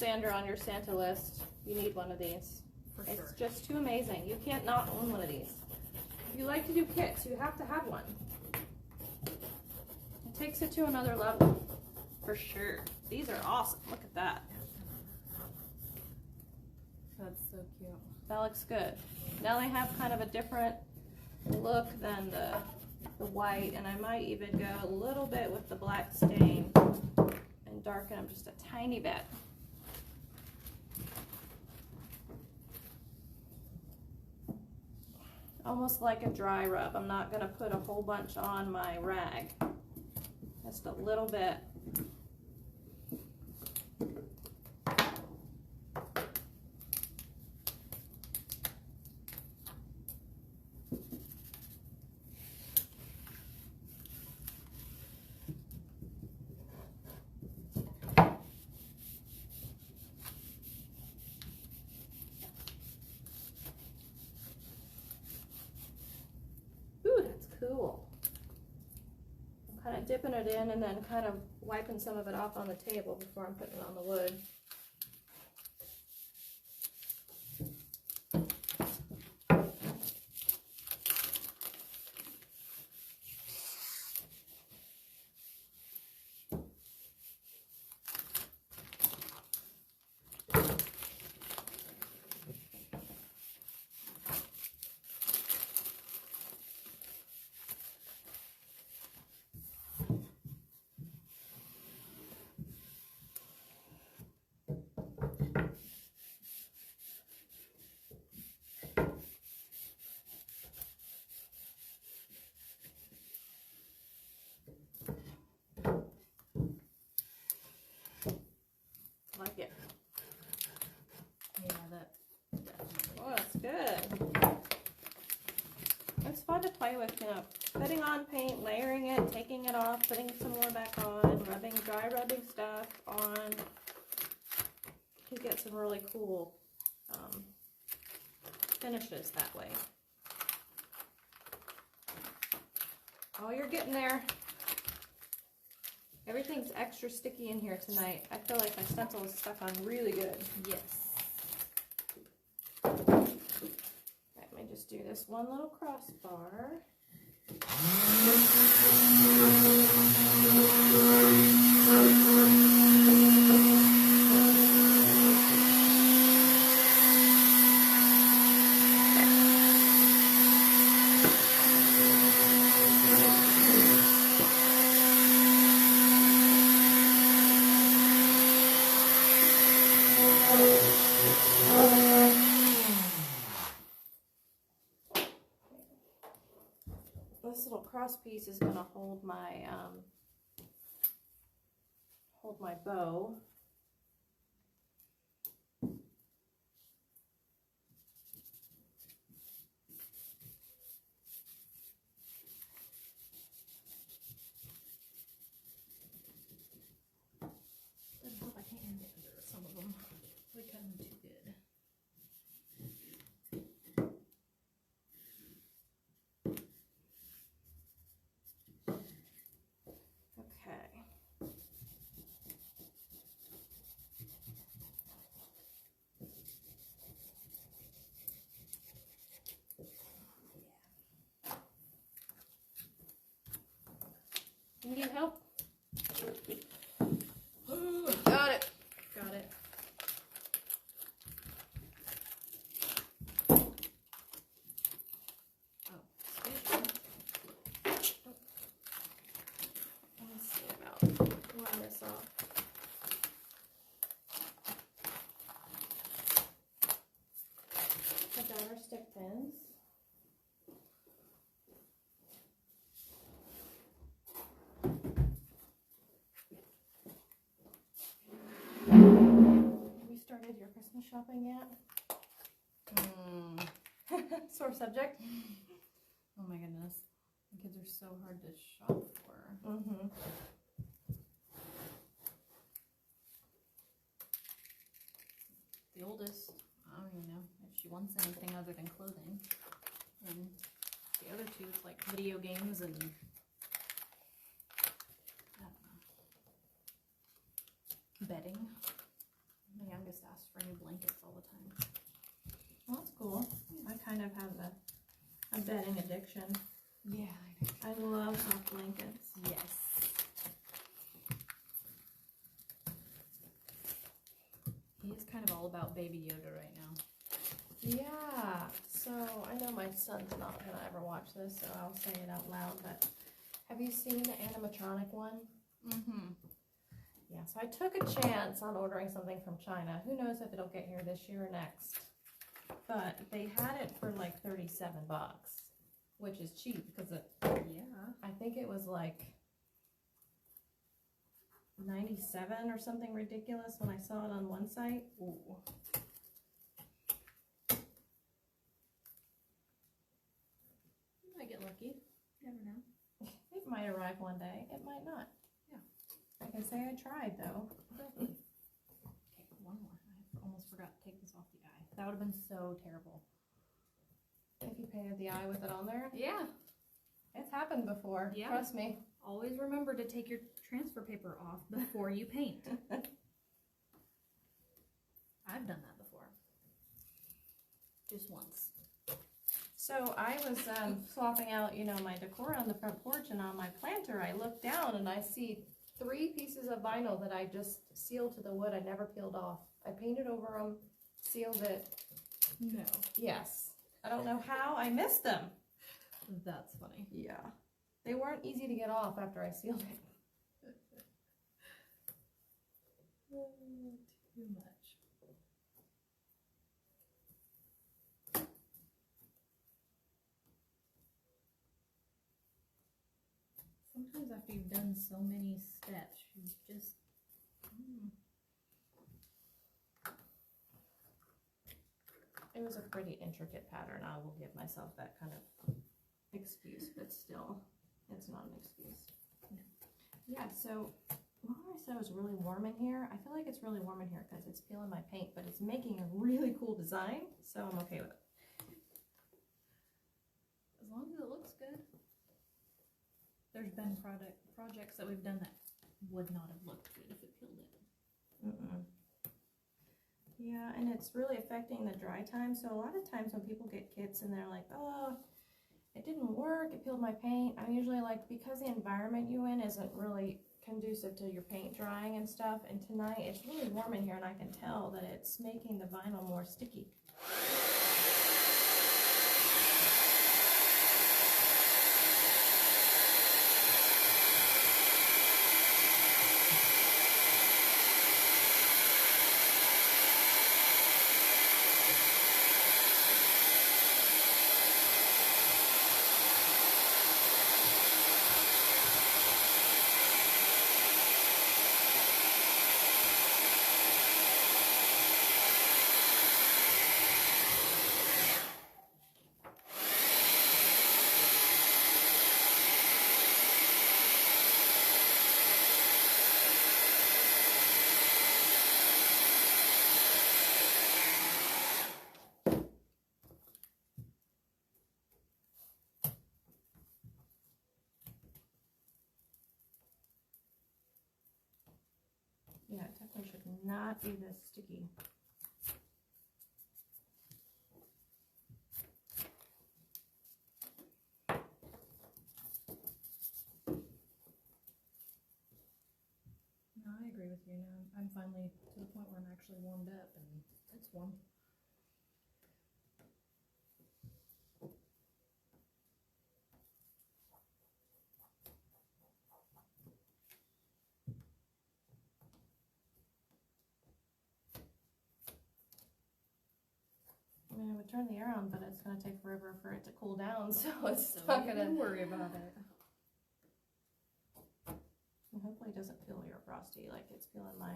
Alexander on your Santa list. You need one of these. For sure. It's just too amazing. You can't not own one of these. If you like to do kits, you have to have one. It takes it to another level. For sure. These are awesome. Look at that. That's so cute. That looks good. Now they have kind of a different look than the white, and I might even go a little bit with the black stain and darken them just a tiny bit. Almost like a dry rub. I'm not going to put a whole bunch on my rag. Just a little bit. Cool. I'm kind of dipping it in and then kind of wiping some of it off on the table before I'm putting it on the wood. Like it. Yeah, that definitely. Oh, that's good. It's fun to play with, you know, putting on paint, layering it, taking it off, putting some more back on, dry rubbing stuff on. You get some really cool finishes that way. Oh, you're getting there. Everything's extra sticky in here tonight. I feel like my stencil is stuck on really good. Yes. Let me just do this one little crossbar. This little cross piece is going to hold my bow. I hope I can't get under some of them. We cut them too good. Okay. You need help? Got it. Got it. Oh, Let me see about line this off. I've got our stick pins. Have you started your Christmas shopping yet? Sore subject. Oh my goodness. The kids are so hard to shop for. Mm-hmm. The oldest, I don't even know if she wants anything other than clothing. And the other two is like video games and I don't know, bedding. The youngest for new blankets all the time. Well, that's cool. I kind of have a bedding addiction. Yeah, I love soft blankets. yes. He is kind of all about Baby Yoda right now. Yeah, so I know my son's not gonna ever watch this, so I'll say it out loud, but have you seen the animatronic one? Mm-hmm. Yeah, so I took a chance on ordering something from China. Who knows if it'll get here this year or next. But they had it for like $37, which is cheap because I think it was like 97 or something ridiculous when I saw it on one site. Ooh. You might get lucky. You never know. It might arrive one day. It might not. Yeah. I can say I tried though. Okay, one more. I almost forgot to take this off the eye. That would have been so terrible. If you painted the eye with it on there. Yeah. It's happened before. Yeah. Trust me. Always remember to take your transfer paper off before you paint. I've done that before. Just once. So I was swapping out, you know, my decor on the front porch, and on my planter I look down and I see 3 pieces of vinyl that I just sealed to the wood. I never peeled off. I painted over them, sealed it. No. Yes. I don't know how I missed them. That's funny. Yeah. They weren't easy to get off after I sealed it. Too much. Sometimes after you've done so many steps, you just... It was a pretty intricate pattern. I will give myself that kind of excuse, but still, it's not an excuse. No. Yeah, so remember I said it was really warm in here? I feel like it's really warm in here because it's peeling my paint, but it's making a really cool design, so I'm okay with it. As long as it looks good. There's been projects that we've done that would not have looked good if it peeled it. Yeah, and it's really affecting the dry time. So a lot of times when people get kits and they're like, oh, it didn't work, it peeled my paint, I'm usually like, because the environment you in isn't really conducive to your paint drying and stuff, and tonight it's really warm in here and I can tell that it's making the vinyl more sticky. Yeah, it definitely should not be this sticky. No, I agree with you now. I'm finally to the point where I'm actually warmed up and it's warm. I mean, I would turn the air on, but it's going to take forever for it to cool down, so it's So not going don't to... worry about it. And hopefully it doesn't feel your frosty like it's feeling my...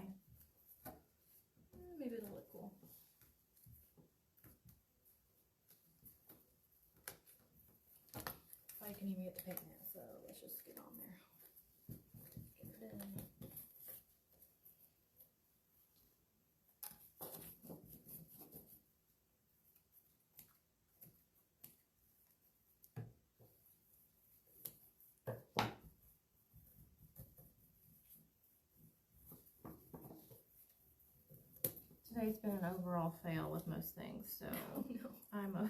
Maybe it'll look cool. I can even get to painting it, so let's just get on there. Get it in. Today say it's been an overall fail with most things, so No.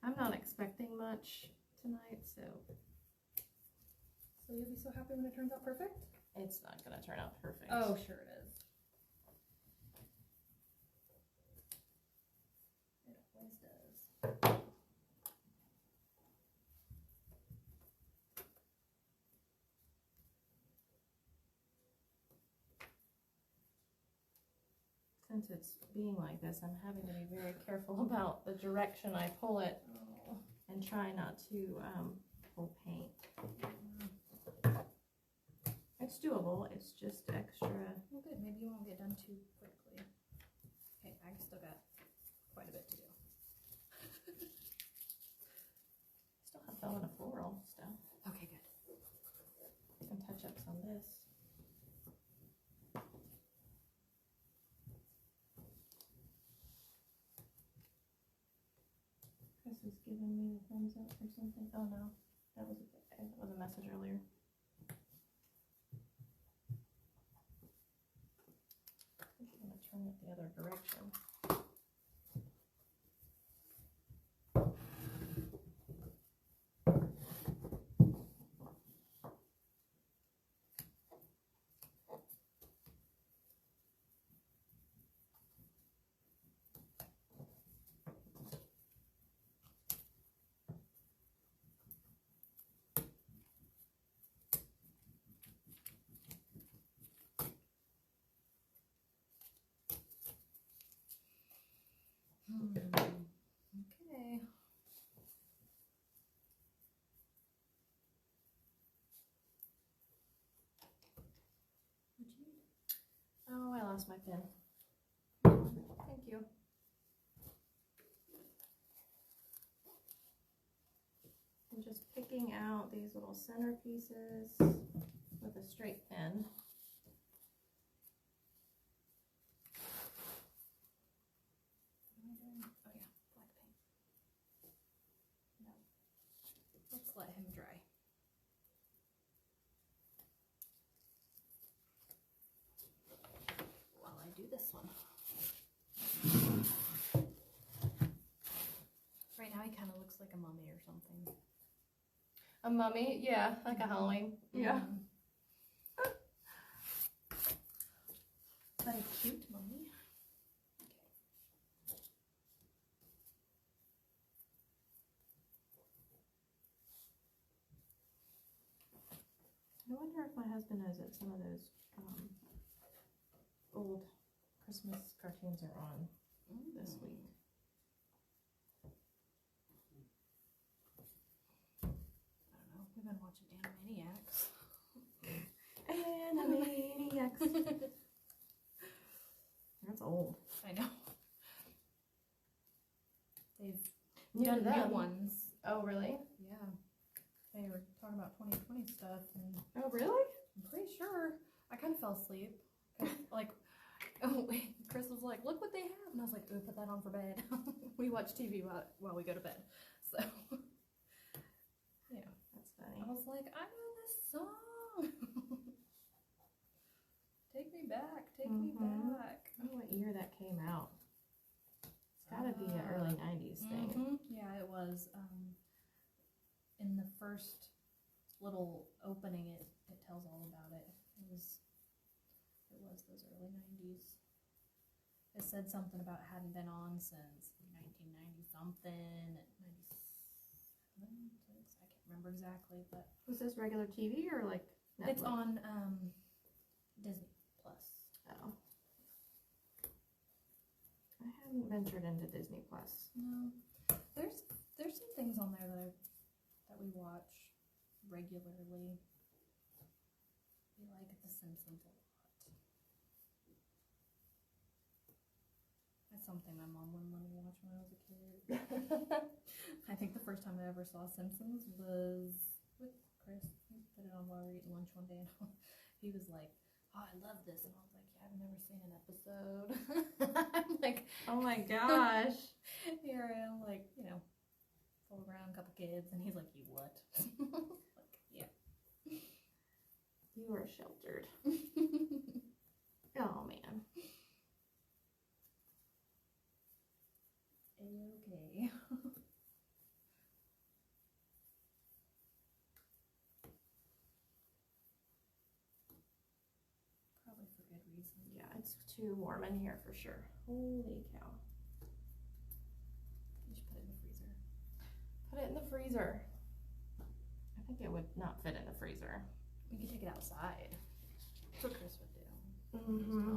I'm not expecting much tonight, so So you'll be so happy when it turns out perfect? it's not gonna turn out perfect. Oh, sure it is. It always does. Since it's being like this, I'm having to be very careful about the direction I pull it Oh. and try not to pull paint. It's doable, it's just extra. Well, good. Maybe you won't get done too quickly. Okay, I still got quite a bit to do. Still have fell a floral stuff. Okay, good. Some touch-ups on this. Chris was giving me the thumbs up or something. Oh no, that was a message earlier. I'm gonna turn it the other direction. Okay. What'd you need? Oh, I lost my pen. Thank you. I'm just picking out these little center pieces with a straight pen. What am I doing? Oh yeah, black paint. No. Let's let him dry. While I do this one. Right now he kind of looks like a mummy or something. A mummy? Yeah, like a Halloween. Yeah. But a cute mummy. I wonder if my husband knows that some of those old Christmas cartoons are on this week. I don't know. We've been watching Animaniacs. That's old. I know. They've New done to them. new ones. Oh, really? Yeah. They were talking about 2020 stuff, and Oh, really? I'm pretty sure I kind of fell asleep. Like, oh, Chris was like, "Look what they have," and I was like, "Oh, put that on for bed." We watch TV while we go to bed. So, yeah, That's funny. I was like, "I know this song." Take me back, take me back. I don't know what year that came out. It's gotta be an early 90s thing. Yeah, it was. In the first little opening, it tells all about it. It was those early 90s. It said something about it hadn't been on since 1990 something, 97, 6, I can't remember exactly, but Was this regular TV or like Netflix? it's on Disney Plus. Oh. I haven't ventured into Disney Plus. No, there's some things on there that we watch regularly. We like The Simpsons a lot. That's something my mom wouldn't let me watch when I was a kid. I think the first time I ever saw Simpsons was with Chris. He put it on while we were eating lunch one day, and he was like, "Oh, I love this," and I was like, "Yeah, I've never seen an episode." I'm like, Oh my gosh. here I am, like, full around, couple kids, and he's like, "You what?" Like, yeah. You were sheltered. Oh man. okay. Probably for good reason. Yeah, it's too warm in here for sure. Holy cow. You should put it in the freezer. Put it in the freezer. I think it would not fit in the freezer. We could take it outside. That's what Chris would do. Mm-hmm.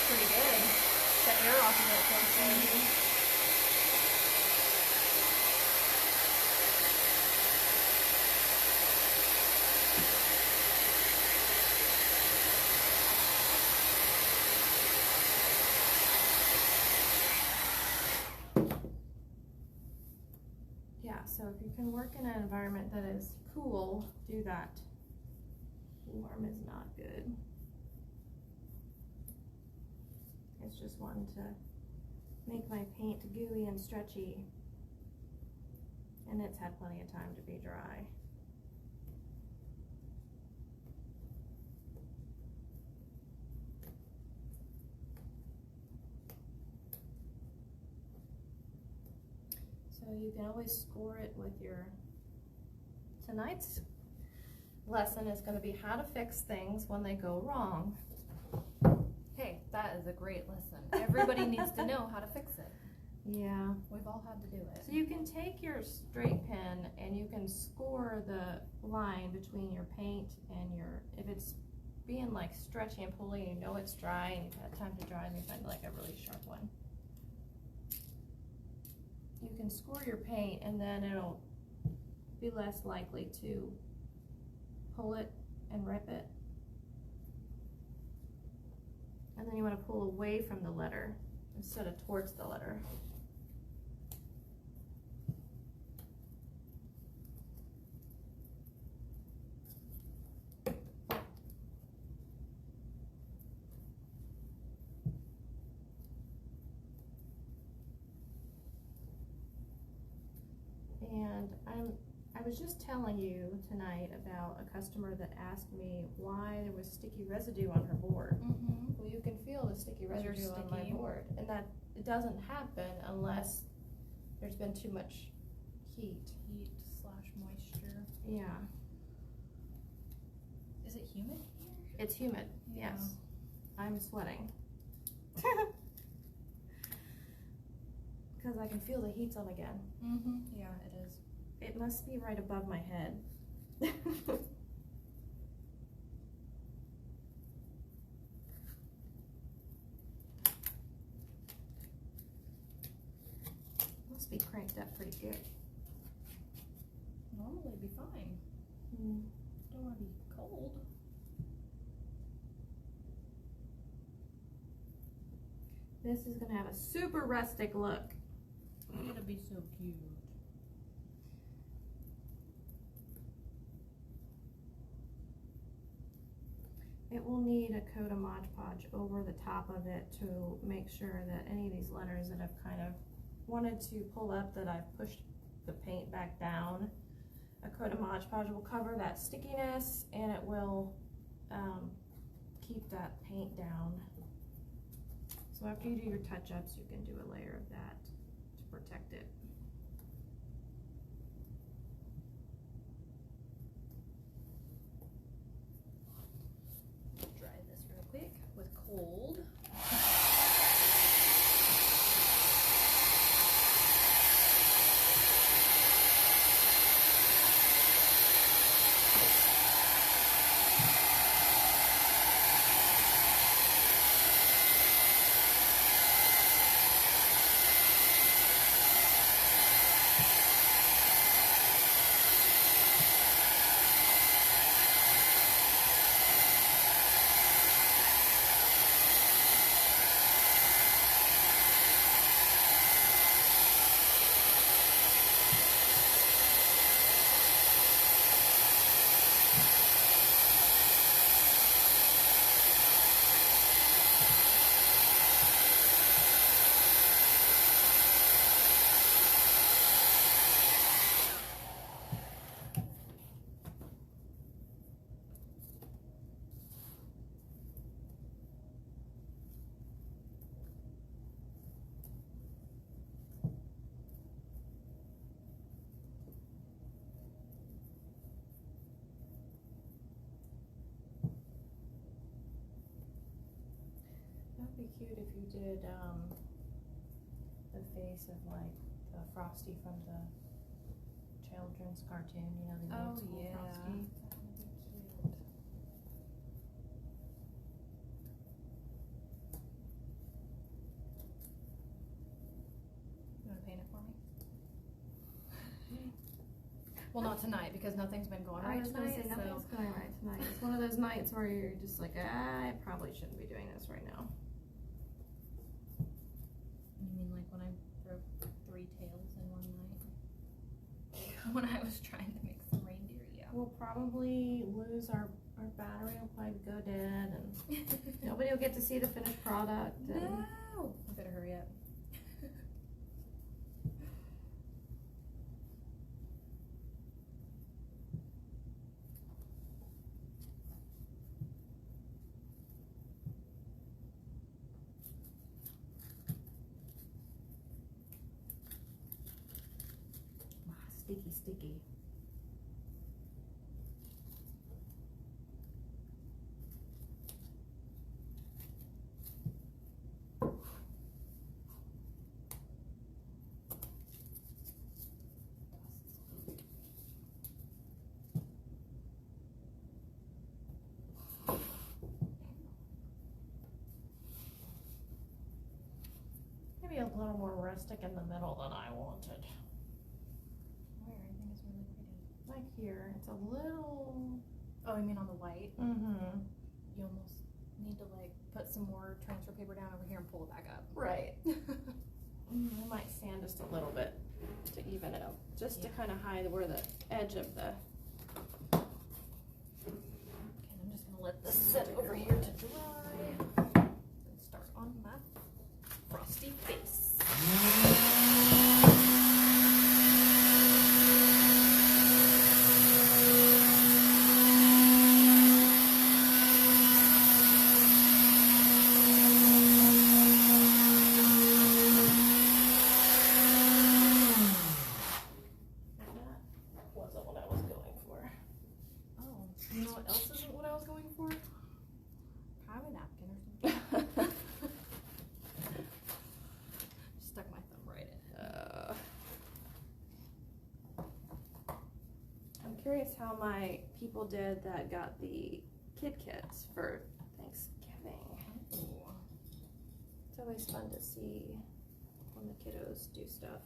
Pretty good. The air off of it feels good. Yeah, so if you can work in an environment that is cool, do that. Warm is not good. It's just wanting to make my paint gooey and stretchy. And it's had plenty of time to be dry. So you can always score it with your, tonight's lesson is going to be how to fix things when they go wrong. Hey, that is a great lesson. Everybody needs to know how to fix it. Yeah. We've all had to do it. So you can take your straight pen and you can score the line between your paint and your, if it's being like stretchy and pulley, you know it's dry and you've had time to dry, and you find like a really sharp one. You can score your paint and then it'll be less likely to pull it and rip it. And then you want to pull away from the letter instead of towards the letter. And I was just telling you tonight about a customer that asked me why there was sticky residue on her board. Mm-hmm. Well, you can feel the sticky Those are residue on my sticky. board, and that it doesn't happen unless there's been too much heat. Heat/moisture. Yeah, Is it humid here? it's humid. Yeah. Yes, I'm sweating because I can feel the heat's on again. Mm-hmm. Yeah, it is. It must be right above my head. Must be cranked up pretty good. Normally it'd be fine. Don't want to be cold. This is gonna have a super rustic look. It'll be so cute. It will need a coat of Mod Podge over the top of it to make sure that any of these letters that I've kind of wanted to pull up, that I've pushed the paint back down, a coat of Mod Podge will cover that stickiness and it will keep that paint down. So after you do your touch-ups, you can do a layer of that to protect it. Dry this real quick with cold. cute if you did the face of like the Frosty from the children's cartoon, you know, the old school Frosty. That would be cute. You want to paint it for me? Well, not tonight because nothing's been going right tonight. Nothing's going right tonight. It's one of those nights where you're just like, I probably shouldn't be doing this right now. You mean like when I broke 3 tails in one night? When I was trying to make some reindeer, yeah. We'll probably lose our battery will probably go dead and nobody will get to see the finished product. And No! I better hurry up. Sticky, sticky. Maybe a little more rustic in the middle than I wanted. Where? I think it's really pretty. Like here, it's a little. Oh, you mean on the white? Mm-hmm. You almost need to like put some more transfer paper down over here and pull it back up. Right. I might sand just a little bit to even it out, just to kind of hide where the edge of the. Okay, I'm just gonna let this sit over here to dry and start on my frosty face. Wasn't what I was going for. Oh, you know what else isn't what I was going for? Probably a napkin or something. Stuck my thumb right in it. I'm curious how my people did that got the kid kits for Thanksgiving. Ooh. It's always fun to see when the kiddos do stuff.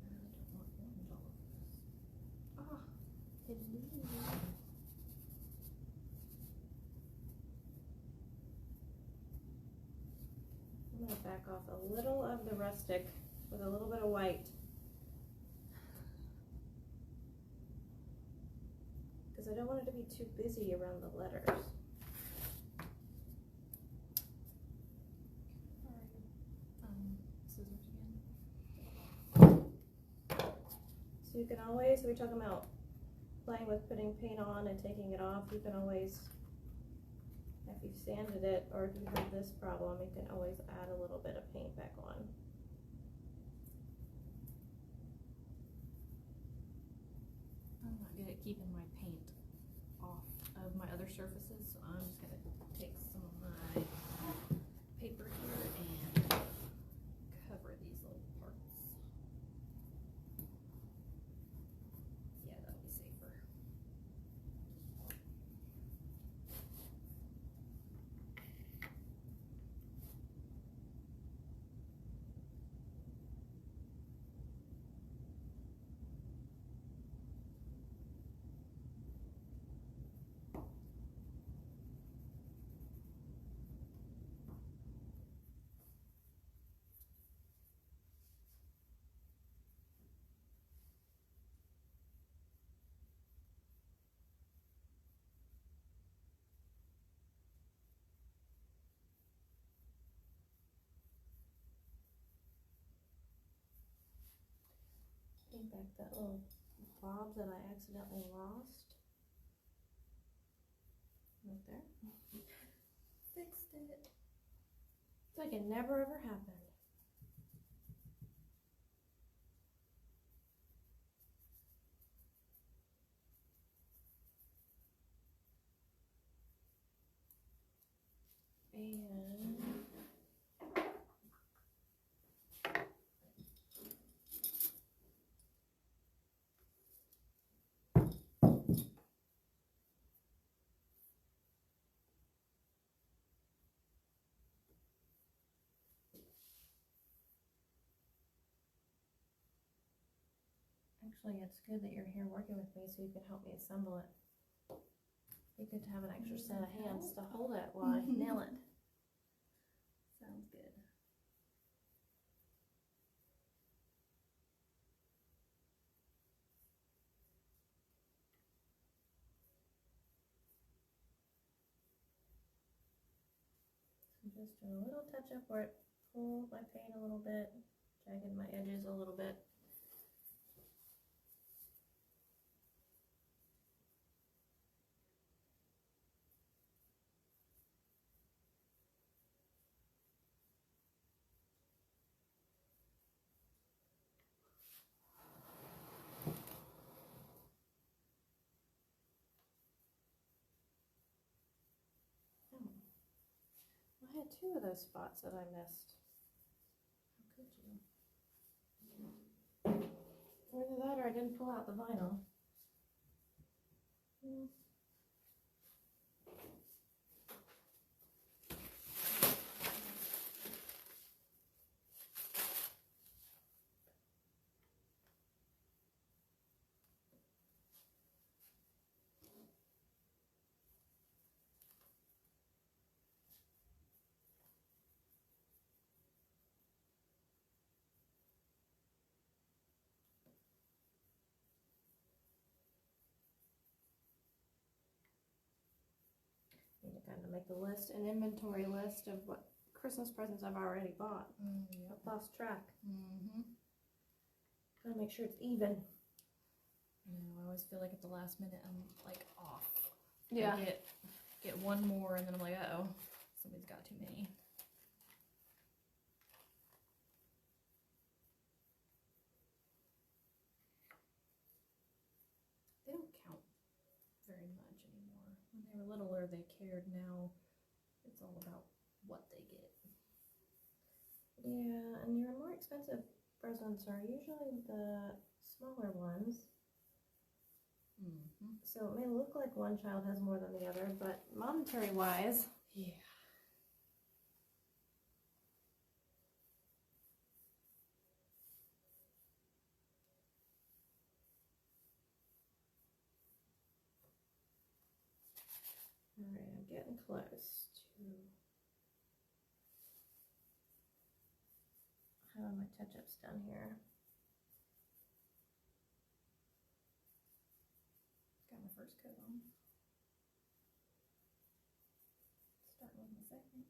I really don't want orange all over this. Ah, I'm gonna back off a little of the rustic with a little bit of white. Because I don't want it to be too busy around the letters. Scissors again. So you can always, we're talking about playing with putting paint on and taking it off, you can always, if you've sanded it or if you have this problem, you can always add a little bit of paint back on. I'm not good at keeping my paint off of my other surfaces, so I'm just gonna take some of my paper here and cover these little parts. Yeah, that'll be safer. Take back that little bob that I accidentally lost. Right there. Fixed it. It's like it never ever happened. And Actually, it's good that you're here working with me so you can help me assemble it. It'd be good to have an extra set of hands to hold it while I nail it. Sounds good. I'm just doing a little touch up where it pulled my paint a little bit, jagged my edges a little bit. I had 2 of those spots that I missed. How could you? Either that or I didn't pull out the vinyl. Need to kind of make a list, an inventory list of what Christmas presents I've already bought. Yep. I've lost track. Mm-hmm. Gotta make sure it's even. I always feel like at the last minute I'm like off. Yeah. I get one more and then I'm like, uh-oh, somebody's got too many. They don't count very much anymore. When they were littler, they cared. Now it's all about what they get. Yeah, and your more expensive presents are usually the smaller ones. Mm-hmm. So it may look like one child has more than the other, but monetary wise, Yeah. alright, I'm getting close to having my touch-ups done here. Got my first coat on. Starting with my second.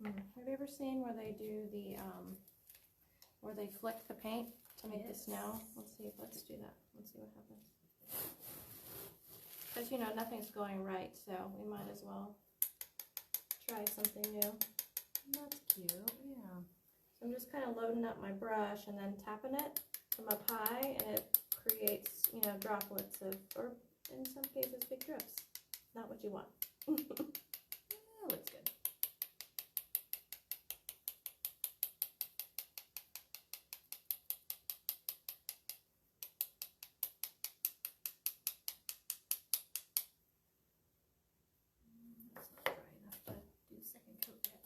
Have you ever seen where they do the, where they flick the paint to make the snow? Let's do that. Let's see what happens. Because, you know, nothing's going right, so we might as well try something new. That's cute, yeah. So I'm just kind of loading up my brush and then tapping it from up high, and it creates, you know, droplets of, or in some cases, big drips. Not what you want. That looks good. That's not dry enough to do the second coat yet.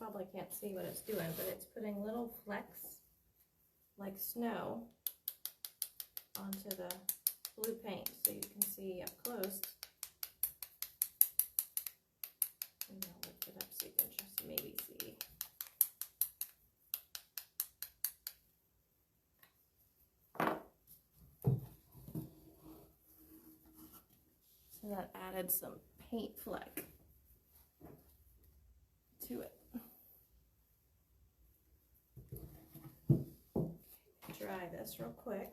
probably can't see what it's doing, but it's putting little flecks like snow onto the blue paint, so you can see up close. Maybe I'll lift it up so you can just maybe see. So that added some paint fleck to it. Dry this real quick.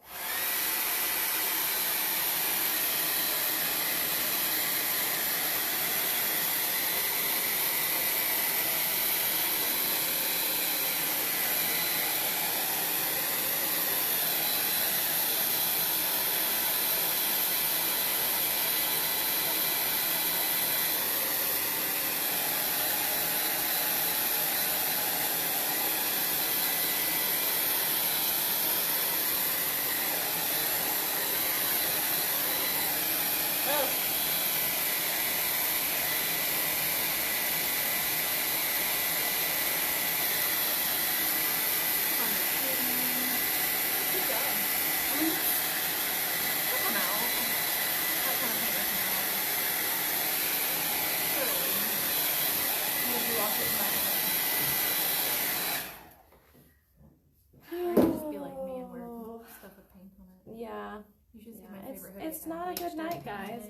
It's not a good night, guys.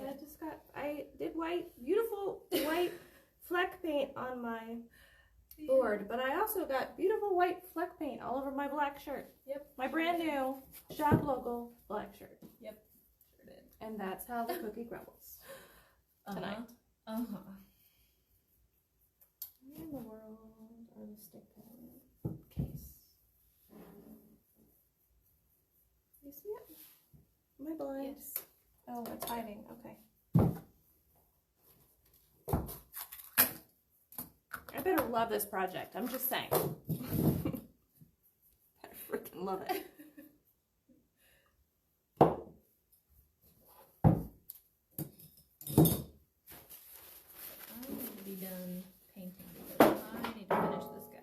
I did beautiful white fleck paint on my board, but I also got beautiful white fleck paint all over my black shirt. Yep. My brand new shop logo black shirt. Yep. Sure did. And that's how the cookie crumbles tonight. Where in the world are the stick pen case? You see it? Am I blind? Yes. Oh, it's hiding. Okay. I better love this project. I'm just saying. Better freaking love it. I need to be done painting because I need to finish this guy.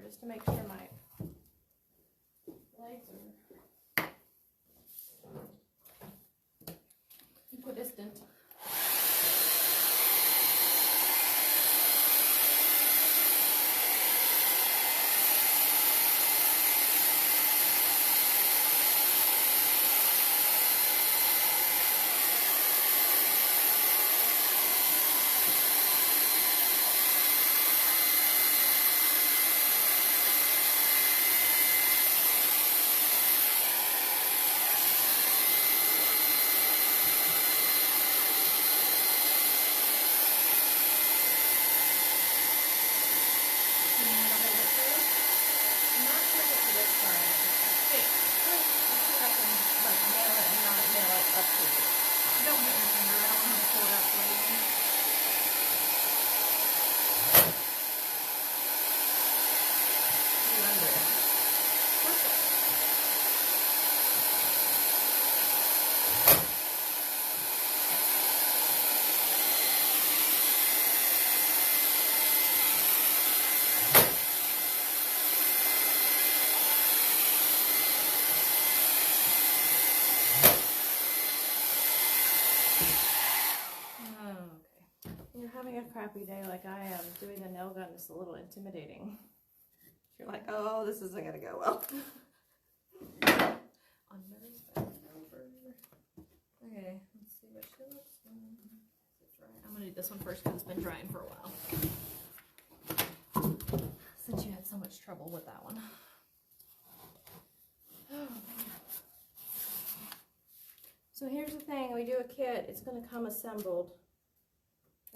Just to make sure my legs are equidistant. Having a crappy day like I am, doing the nail gun is a little intimidating. You're like, oh, this isn't gonna go well. Okay, let's see what she looks like. Is it dry? I'm gonna do this one first because it's been drying for a while. Since you had so much trouble with that one. So here's the thing, we do a kit, it's gonna come assembled.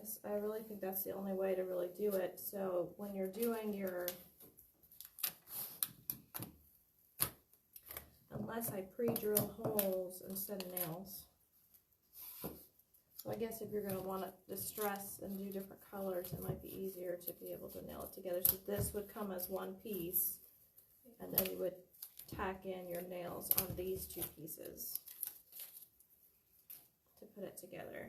'cause I really think that's the only way to really do it. So when you're doing your, unless I pre-drill holes instead of nails. So I guess if you're going to want to distress and do different colors, it might be easier to be able to nail it together. So this would come as one piece, and then you would tack in your nails on these two pieces to put it together.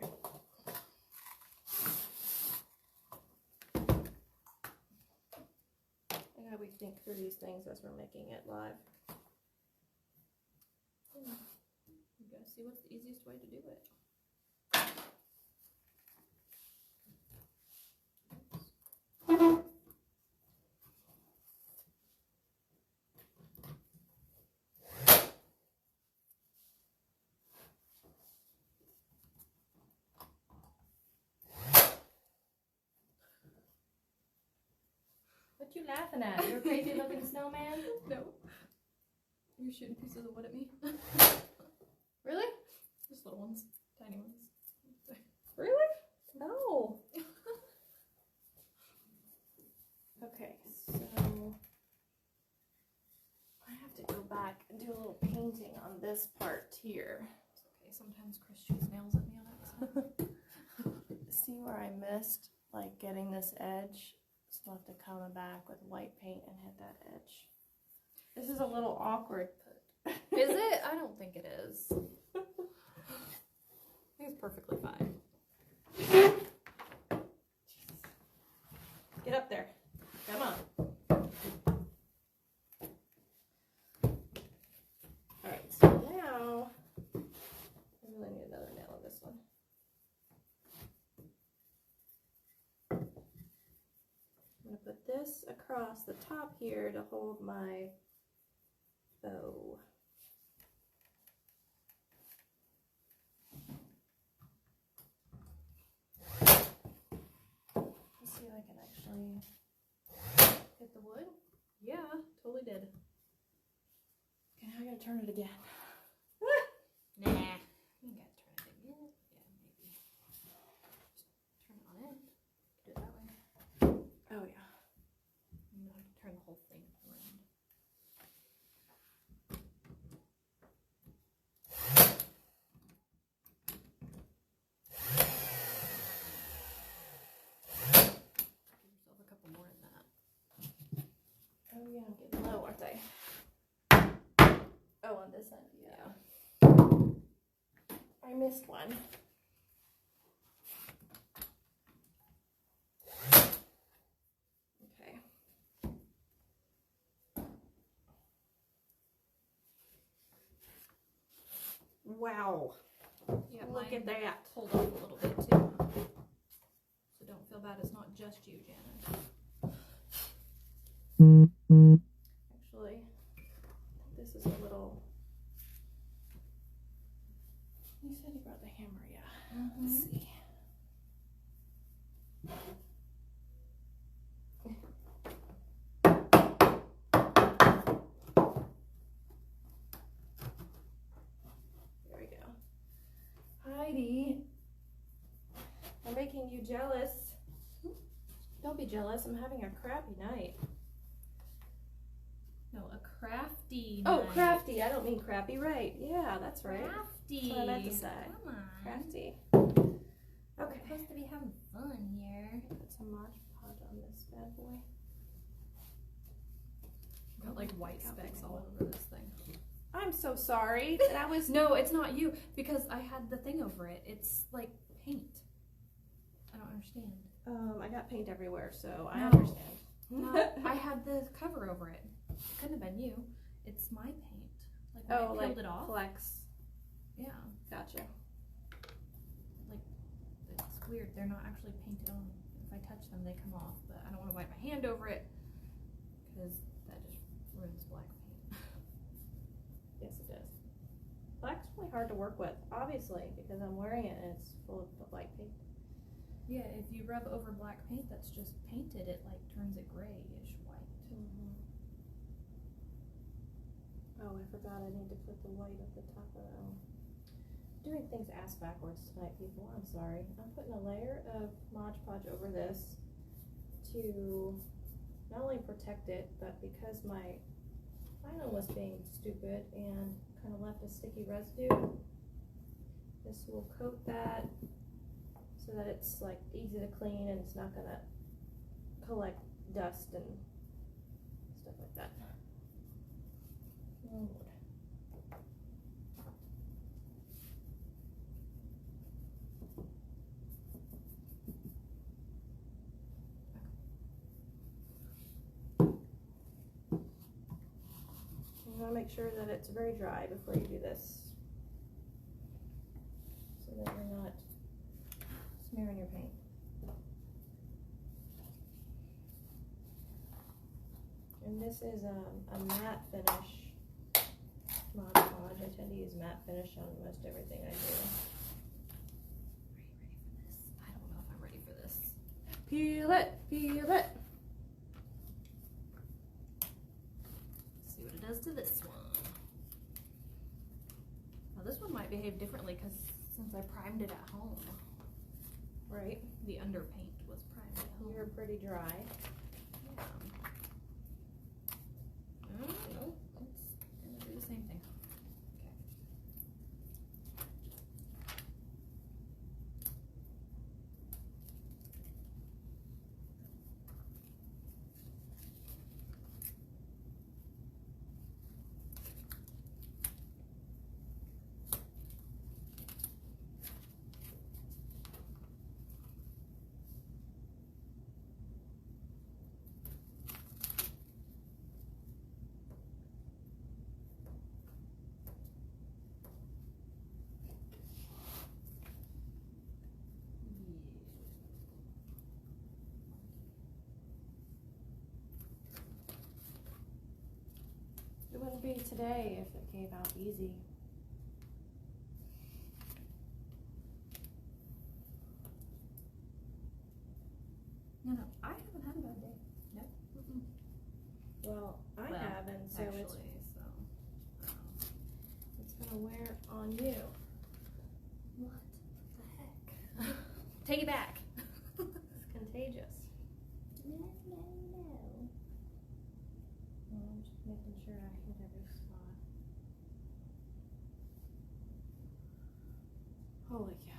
I gotta think through these things as we're making it live. You gotta see what's the easiest way to do it. What you laughing at? You're a crazy looking snowman? No. You're shooting pieces of wood at me. Really? Just little ones. Tiny ones. Really? No. Okay, so I have to go back and do a little painting on this part here. It's okay. Sometimes Chris shoots nails at me on it. So. See where I missed, like getting this edge? So I'll have to come back with white paint and hit that edge. This is a little awkward. Is it? I don't think it is. I think it's perfectly fine. Get up there. Come on. Alright, so now I really need another nail on this one. I'm going to put this across the top here to hold my bow. Let's see if I can actually hit the wood. Yeah, totally did. Okay, now I gotta turn it again. Nah. You gotta turn it again. Yeah, maybe. Just turn it on in. Do it that way. Oh yeah. You know how to turn the whole thing around. Give yourself a couple more in that. Oh yeah, I'm getting low, aren't I? Oh, on this end, yeah. I missed one. Okay. Wow. Yeah, Look mine at that. pulled off a little bit too. So don't feel bad. It's not just you, Janet. Actually, this is a little. You said you brought the hammer, yeah. Let's see. There we go. Heidi, I'm making you jealous. Don't be jealous. I'm having a crappy night. No, a crafty. Oh, night. crafty. I don't mean crappy, right? Yeah, that's right. Crafty. That's what I meant to say. Come on. Crafty. We're Okay. supposed to be having fun here. Put some Mod Podge on this bad boy. Got like white specks all over this thing. I'm so sorry. That was No, it's not you because I had the thing over it. It's like paint. I don't understand. I got paint everywhere, so I No. understand. No, I had the cover over it. It couldn't have been you. It's my paint. Like when I peeled it off. flex. Yeah. Gotcha. It's weird. They're not actually painted on. If I touch them, they come off. But I don't want to wipe my hand over it because that just ruins black paint. Yes, it does. Black's really hard to work with, obviously, because I'm wearing it and it's full of white paint. Yeah, if you rub over black paint that's just painted, it like turns it grayish white. Oh, I forgot I need to put the white at the top of that. doing things ass backwards tonight, people. I'm sorry. I'm putting a layer of Mod Podge over this to not only protect it, but because my vinyl was being stupid and kind of left a sticky residue, this will coat that so that it's like easy to clean and it's not gonna collect dust and stuff like that. Oh, Lord. You want to make sure that it's very dry before you do this, so that you're not smearing your paint. And this is a matte finish Mod Podge. I tend to use matte finish on most everything I do. Are you ready for this? I don't know if I'm ready for this. Peel it, peel it. Let's see what it does to this one. Now this one might behave differently because since I primed it at home. Right. The underpaint was primed at home. You're pretty dry. Yeah. No, it's gonna do the same thing. It wouldn't be today if it came out easy. No, I haven't had a bad day. No. Well, I haven't, so Actually, it's gonna wear on you. what the heck? Take it back. It's contagious. No. Well, I'm just making sure I hit every spot. Holy cow.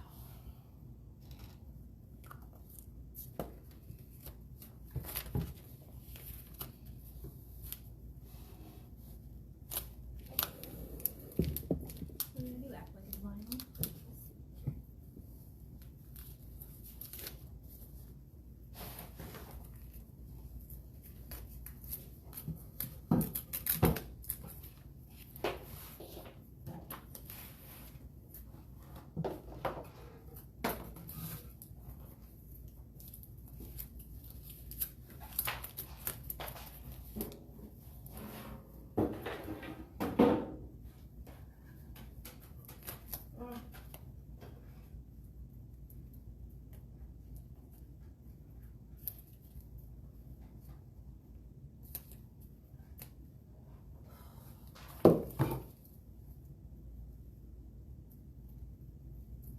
You act like it's vinyl.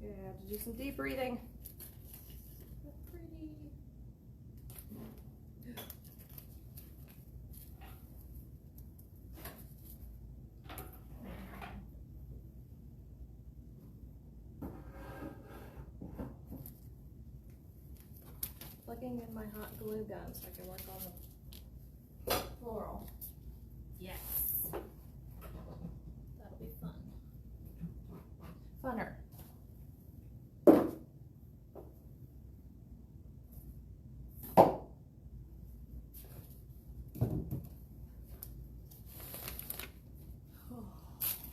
Yeah, I have to do some deep breathing. Pretty. Plugging in my hot glue gun so I can work on the floral. Yes. That'll be fun. Funner.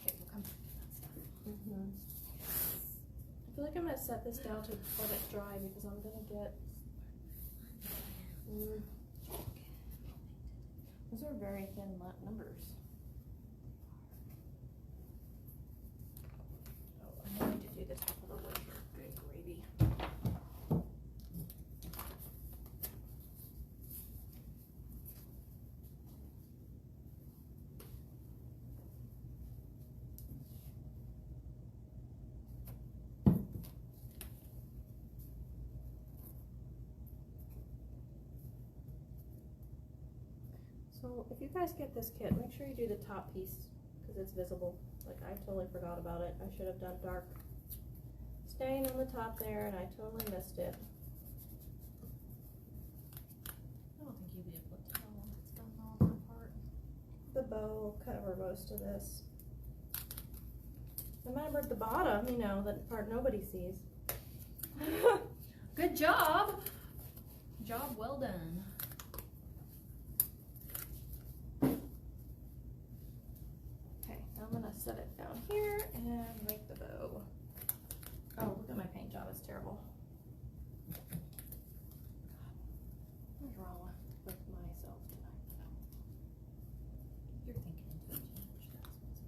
Okay, we'll come back to that stuff. I feel like I'm gonna set this down to let it dry because I'm gonna get. Those are very thin numbers. Oh, I need to do the top of the lid here. Good gravy. So if you guys get this kit, make sure you do the top piece because it's visible. Like I totally forgot about it. I should have done dark stain on the top there and I totally missed it. I don't think you'll be able to tell when it's done on that part. The bow will cover most of this. Remember at the bottom, you know, that part nobody sees. Good job! Job well done. Okay, now I'm gonna set it down here and make the bow. Oh, look at my paint job, it's terrible. God, what's wrong with myself tonight? You're thinking into it too much. That's what's.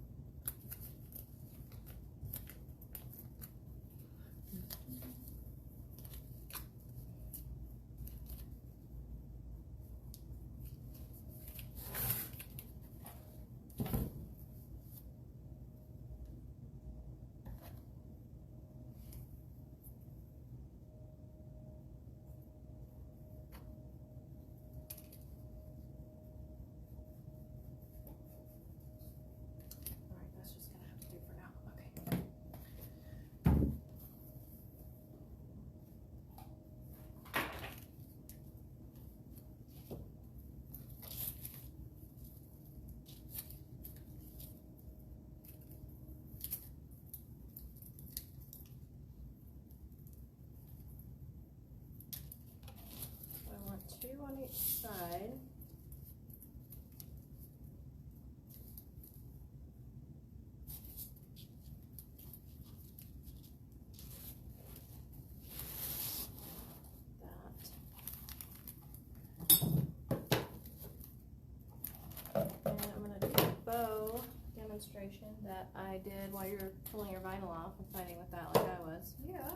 Alright, that's just gonna have to do for now. Okay. So I want 2 on each side. And I'm going to do a bow demonstration that I did while you were pulling your vinyl off and fighting with that like I was. Yeah.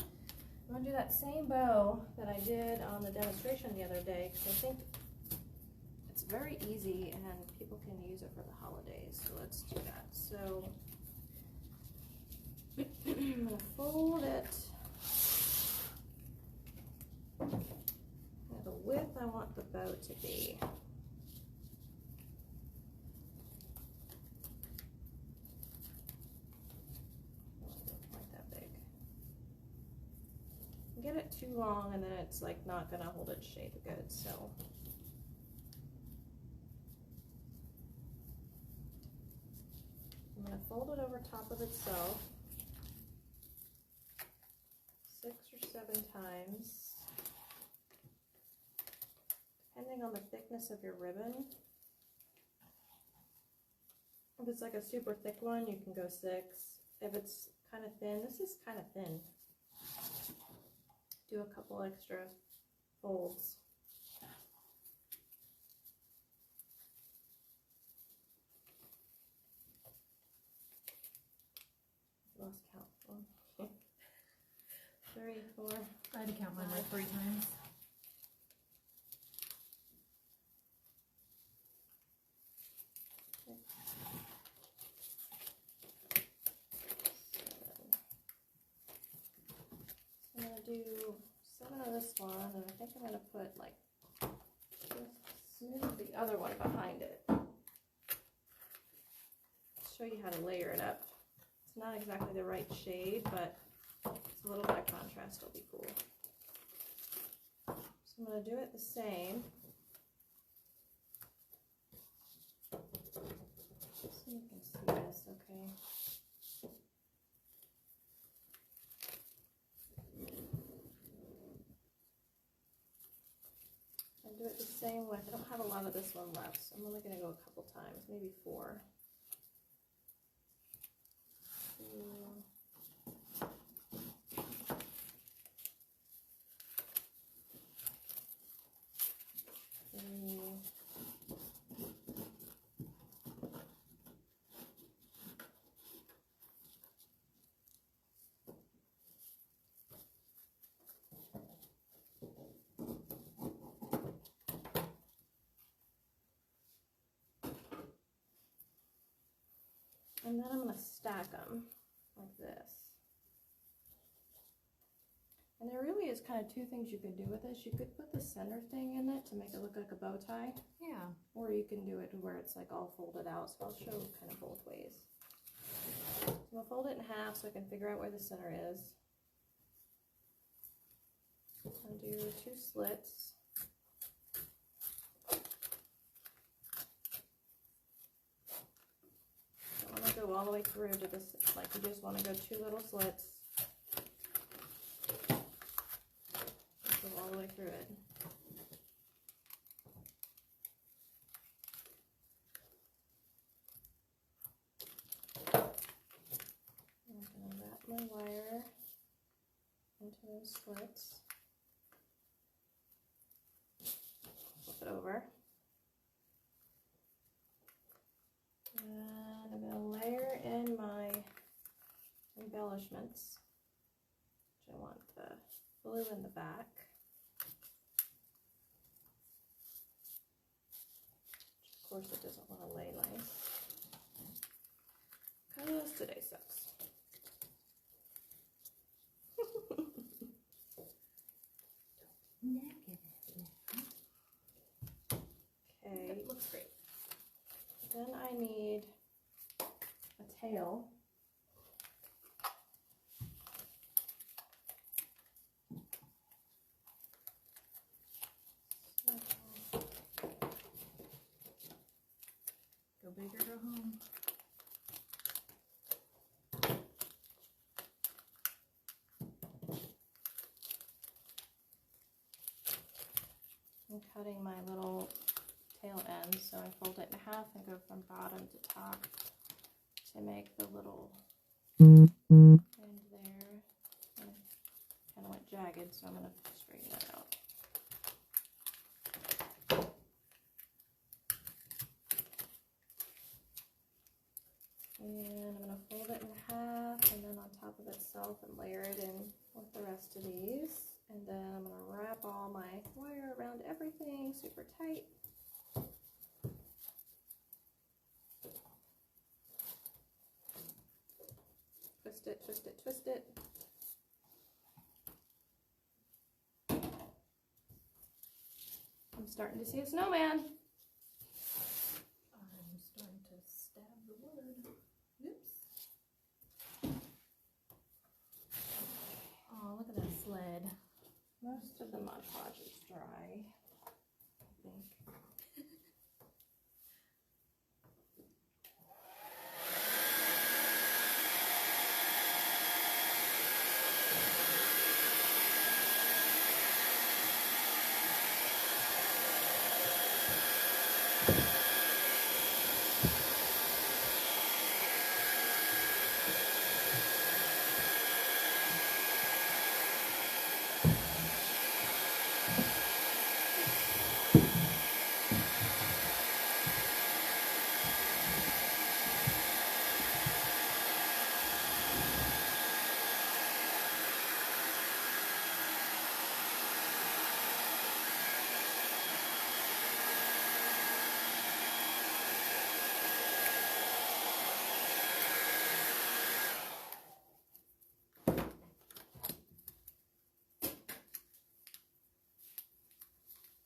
I'm going to do that same bow that I did on the demonstration the other day because I think it's very easy and people can use it for the holidays. So let's do that. So I'm going to fold it. And the width I want the bow to be. Get it too long and then it's like not gonna hold its shape good, so I'm gonna fold it over top of itself 6 or 7 times depending on the thickness of your ribbon. If it's like a super thick one you can go 6. If it's kind of thin, this is kind of thin, do a couple extra folds. Lost count. 1, 2, 3, 4. I had to count mine like 3 times. I'm going to do 7 of this one, and I think I'm going to put like smooth the other one behind it. Show you how to layer it up. It's not exactly the right shade, but it's a little bit of contrast will be cool. So I'm going to do it the same. So you can see this, okay? Do it the same way. I don't have a lot of this one left, so I'm only going to go a couple times, maybe 4. 2, 3, and then I'm going to stack them like this. And there really is there's kind of two things you can do with this. You could put the center thing in it to make it look like a bow tie. Yeah. Or you can do it where it's like all folded out. So I'll show kind of both ways. So I'll fold it in half so I can figure out where the center is. I'll do 2 slits. Don't want to go all the way through to this, like you just want to go 2 little slits. Go all the way through it. I'm going to wrap my wire into those slits. Flip it over. And I'm going to layer in my embellishments. Which I want the blue in the back. Of course it doesn't want to lay nice. Because today sucks. Okay. That looks great. Then I need a tail. Go big or go home. I'm cutting my little tail end, so I fold it in half and go from bottom to top to make the little end there. Kind of went jagged, so I'm going to straighten that out. And I'm going to fold it in half and then on top of itself and layer it in with the rest of these. And then I'm going to wrap all my wire around everything super tight. Twist it, twist it, twist it. I'm starting to see a snowman. I'm starting to stab the wood. Oops. Oh, look at that sled. Most of the Mod Podge is dry, I think.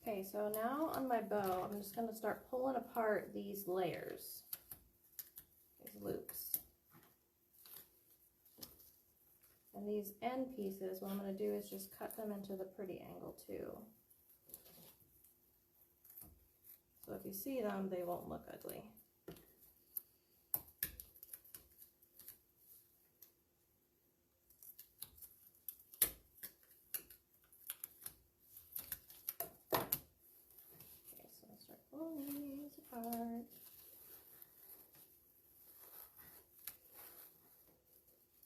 Okay, so now on my bow, I'm just going to start pulling apart these layers, these loops. And these end pieces, what I'm going to do is just cut them into the pretty angle too. So if you see them, they won't look ugly. Pulling these apart.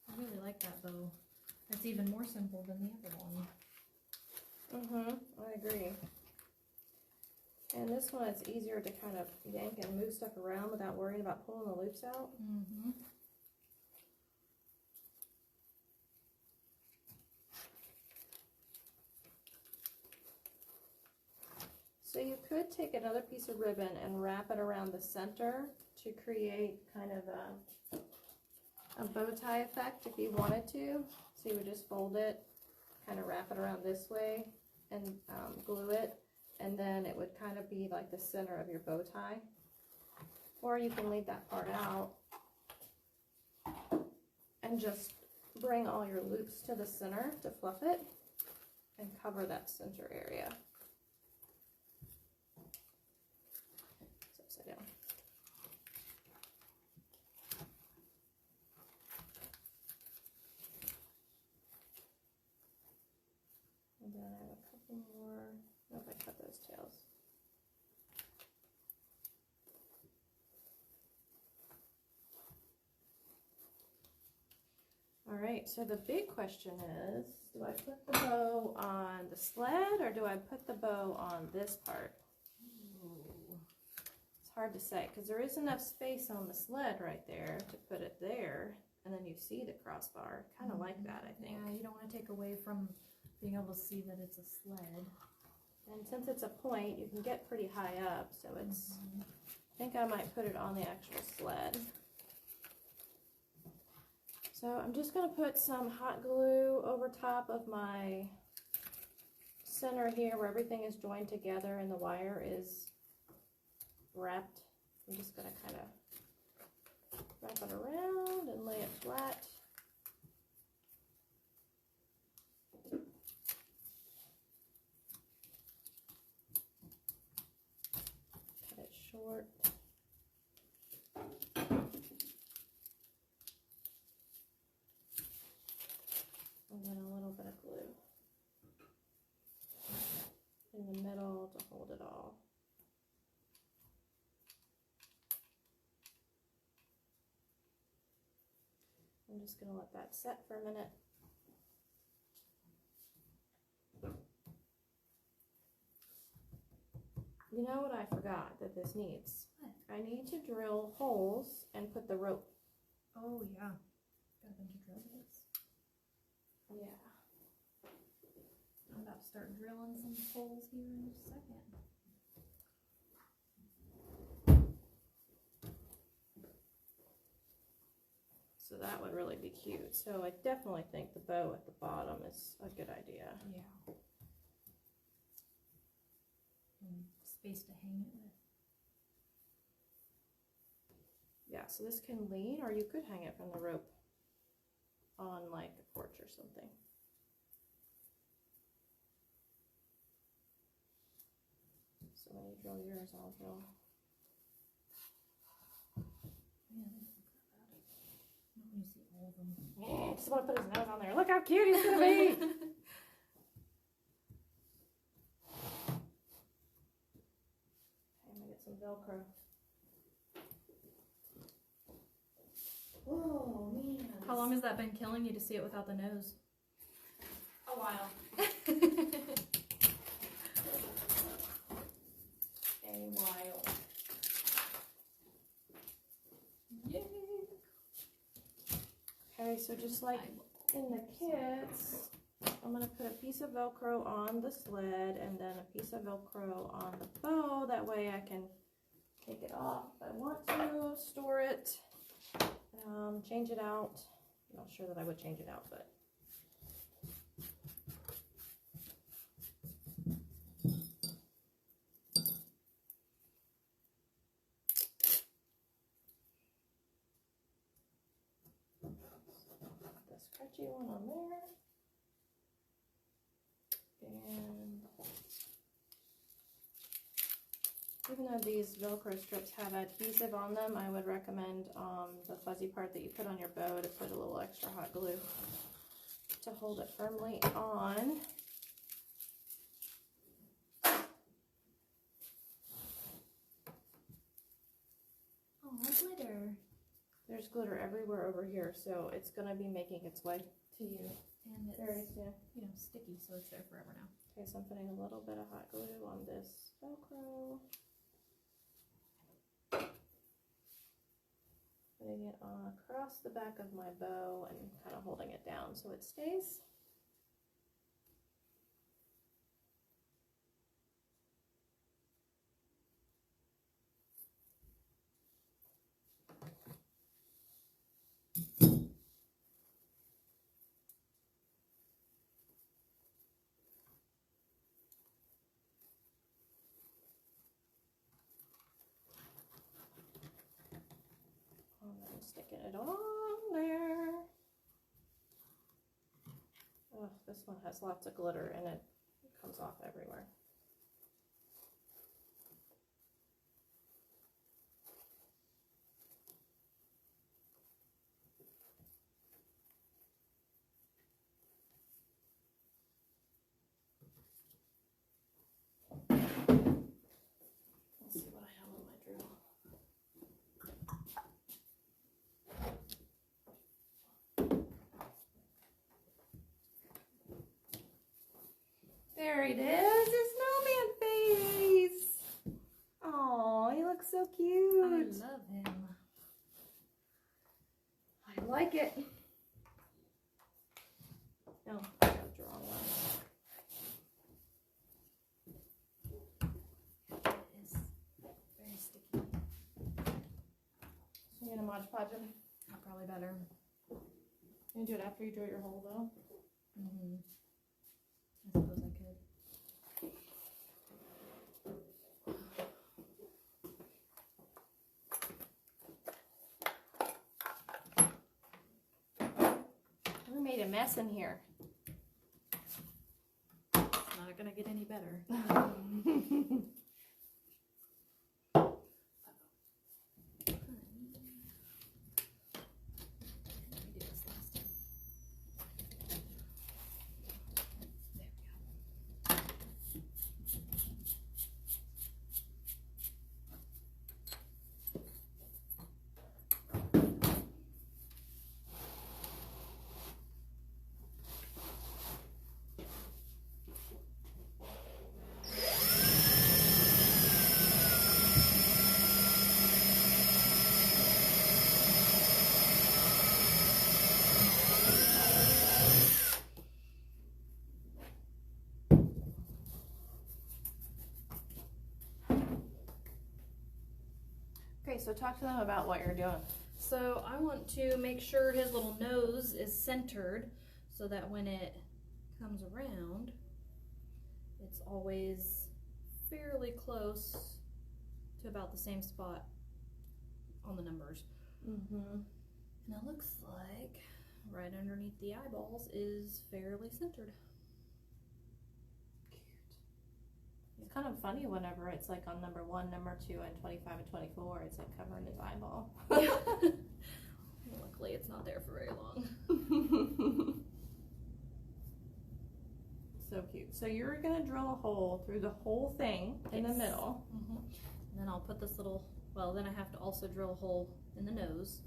I really like that bow. That's even more simple than the other one. I agree. And this one, it's easier to kind of yank and move stuff around without worrying about pulling the loops out. So you could take another piece of ribbon and wrap it around the center to create kind of a bow tie effect if you wanted to. So you would just fold it kind of wrap it around this way and glue it, and then it would kind of be like the center of your bow tie. Or you can leave that part out and just bring all your loops to the center to fluff it and cover that center area. It's upside down. And then I have a couple more. Nope, I cut those tails. All right, so the big question is, do I put the bow on the sled or do I put the bow on this part? Ooh. It's hard to say because there is enough space on the sled right there to put it there, and then you see the crossbar. Kind of like that, I think. Yeah, you don't want to take away from being able to see that it's a sled. And since it's a point, you can get pretty high up, so it's, I think I might put it on the actual sled. So I'm just going to put some hot glue over top of my center here where everything is joined together and the wire is wrapped. I'm just going to kind of wrap it around and lay it flat. Cut it short. And then a little bit of glue in the middle to hold it all. I'm just going to let that set for a minute. You know what I forgot that this needs? What? I need to drill holes and put the rope. Oh yeah, got a bunch of drill bits. Yeah. I'm about to start drilling some holes here in a second. So that would really be cute. So I definitely think the bow at the bottom is a good idea. Yeah. And space to hang it with. Yeah, so this can lean, or you could hang it from the rope on like a porch or something. So when you drill yours, I'll drill. Yeah, they look that bad. Not when you see all of them. I just want to put his nose on there. Look how cute he's gonna be. Okay, I'm gonna get some Velcro. Oh man. How long has that been killing you to see it without the nose? A while. A while. Yay! Okay, so just like in the kits, I'm going to put a piece of Velcro on the sled and then a piece of Velcro on the bow. That way I can take it off if I want to, store it, change it out. I'm not sure that I would change it out, but. The scratchy one on there. And even though these Velcro strips have adhesive on them, I would recommend the fuzzy part that you put on your bow to put a little extra hot glue to hold it firmly on. Oh, glitter. There's glitter everywhere over here, so it's going to be making its way to you And it's, very soon. you know, sticky, so it's there forever now. Okay, so I'm putting a little bit of hot glue on this Velcro. Putting it on across the back of my bow and kind of holding it down so it stays. Sticking it on there. Oh, this one has lots of glitter and it comes off everywhere. Let's see what I have on my drill. There it is, a snowman face. Oh, he looks so cute. I love him. I like it. Oh, I got the wrong one. It is very sticky. So you're gonna Mod Podge him? Probably better. You gonna do it after you drill your hole though? Mm-hmm. I suppose I could. We made a mess in here. It's not gonna get any better. Okay, so talk to them about what you're doing. So I want to make sure his little nose is centered so that when it comes around, it's always fairly close to about the same spot on the numbers. Mm-hmm. And it looks like right underneath the eyeballs is fairly centered. It's kind of funny whenever it's like on number 1, number 2, and 25 and 24. It's like covering his eyeball. Luckily, it's not there for very long. So cute. So you're gonna drill a hole through the whole thing in the middle. Mm-hmm. And then I'll put this little, well, then I have to also drill a hole in the nose.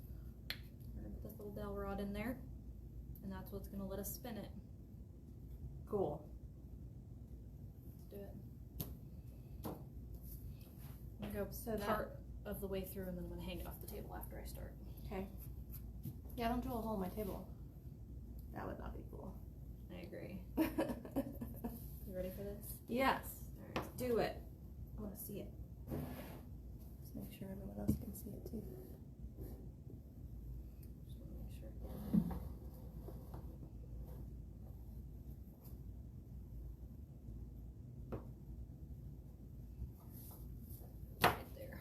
I'm gonna put this little dowel rod in there, and that's what's gonna let us spin it. Cool. Let's do it. I'm gonna go So part of the way through, and then I'm gonna hang it off the table after I start. Okay. Yeah, don't drill a hole in my table. That would not be cool. I agree. You ready for this? Yes. All right. Let's do it. I want to see it. Let's make sure everyone else can see it too. Just want to make sure. Right there.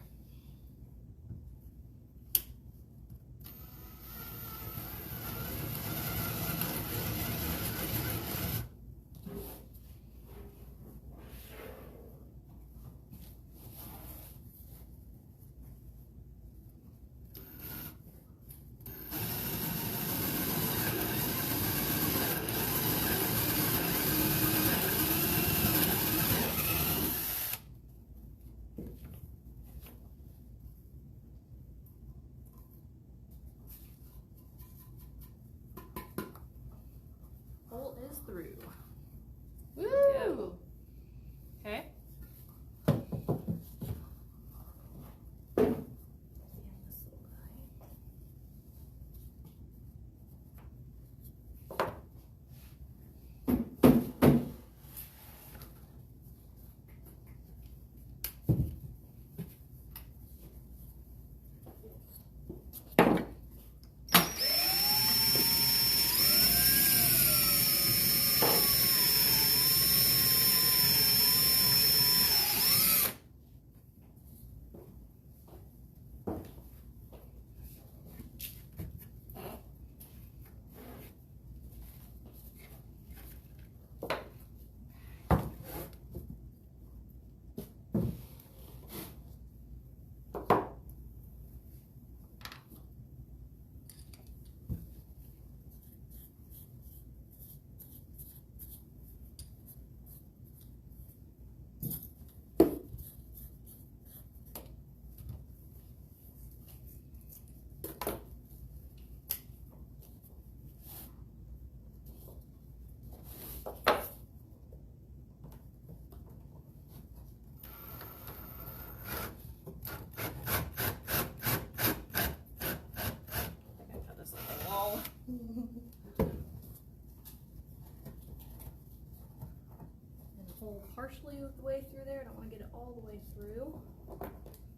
hole partially the way through there. I don't want to get it all the way through.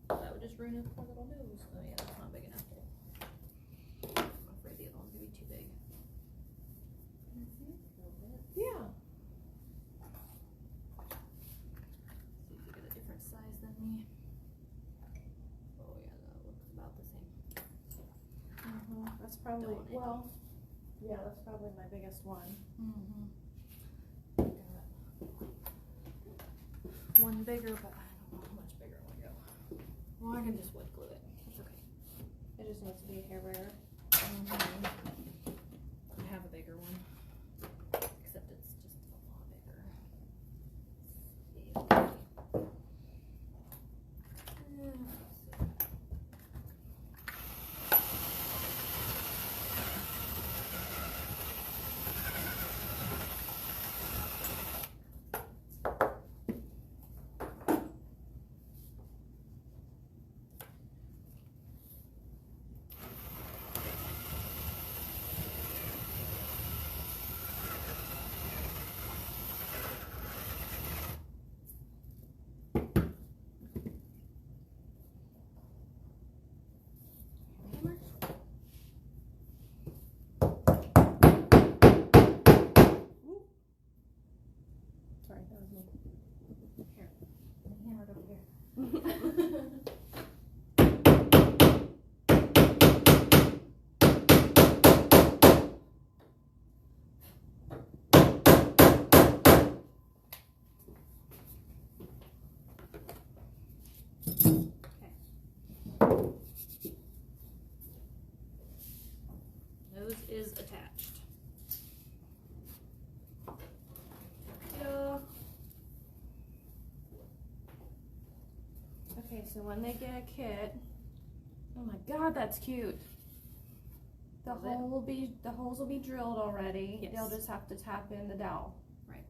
That would just ruin his poor little nose. Oh yeah, that's not big enough. I'm afraid the other one's gonna be too big. Can I see it? A little bit. Yeah. See if you get a different size than me. Oh yeah, that looks about the same. That's probably, Don't it? well, yeah, that's probably my biggest one. Got one bigger, but I don't know how much bigger I want to go. Well, I can just wood glue it. It's okay. It just needs to be a hair brayer. I have a bigger one, except it's just a lot bigger. Okay. Let's see. Hammer. Sorry, that was me. Here. I hammered over here. Nose is attached. Yeah. Okay, so when they get a kit, oh my god, that's cute. The Love it. the holes will be drilled already. Yes. They'll just have to tap in the dowel. Right.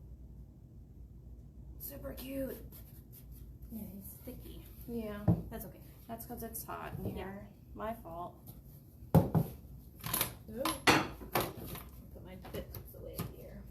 Super cute. Yeah, he's sticky. Yeah, That's okay. that's because it's hot in Yeah. here. My fault. I'll put my bits away here.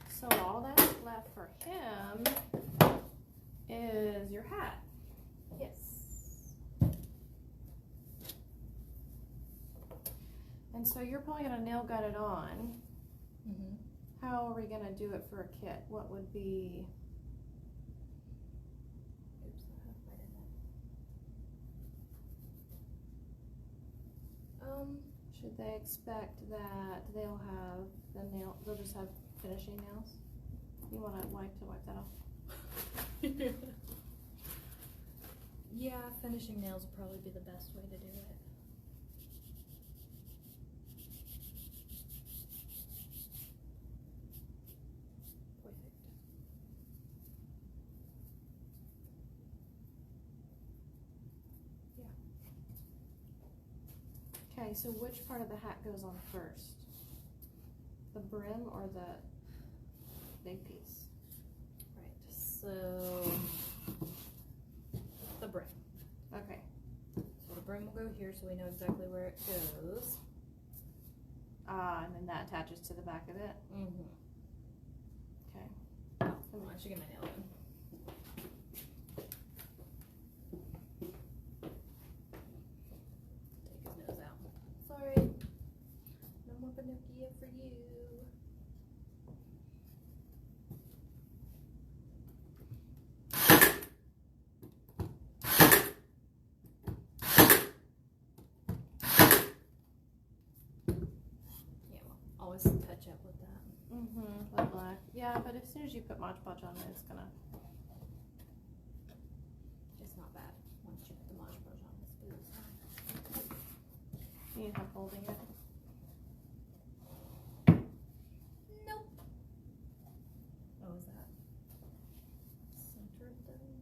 So all that's left for him is your hat. Yes. And so you're probably gonna nail gun it on. Mm-hmm. How are we gonna do it for a kit? What would be? Oops, I have right in that. Should they expect that they'll have the nail? They'll just have finishing nails. You want to wipe that off? Yeah, finishing nails would probably be the best way to do it. Perfect. Okay, so which part of the hat goes on first? The brim or the big piece? Right, so the brim. Okay. So the brim will go here so we know exactly where it goes. And then that attaches to the back of it. Mm-hmm. Okay. Oh, hold on, I should get my nail gun. Take his nose out. Sorry. No more Pinocchio for you. Yeah, well, always touch up with that. Mm-hmm. With black. Yeah, but as soon as you put Mod Podge on it, it's gonna. It's not bad once you put the Mod Podge on his boots. You need help holding it. Nope. Oh, is that centered then?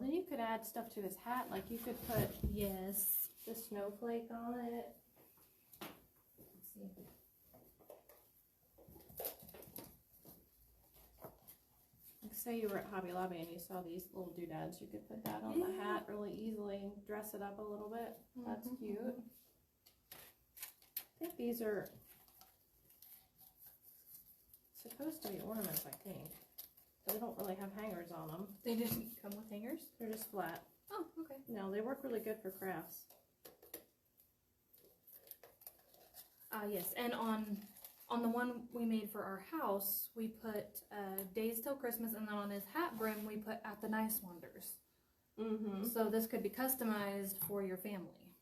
then you could add stuff to his hat. Like you could put Yes. the snowflake on it. Let's see. Like say you were at Hobby Lobby and you saw these little doodads, you could put that on the hat really easily and dress it up a little bit. That's cute. I think these are supposed to be ornaments, I think. But they don't really have hangers on them. They didn't come with hangers? They're just flat. Oh, okay. No, they work really good for crafts. Yes, and on the one we made for our house, we put Days Till Christmas, and then on his hat brim, we put At the Nice Wonders. Mm-hmm. So this could be customized for your family.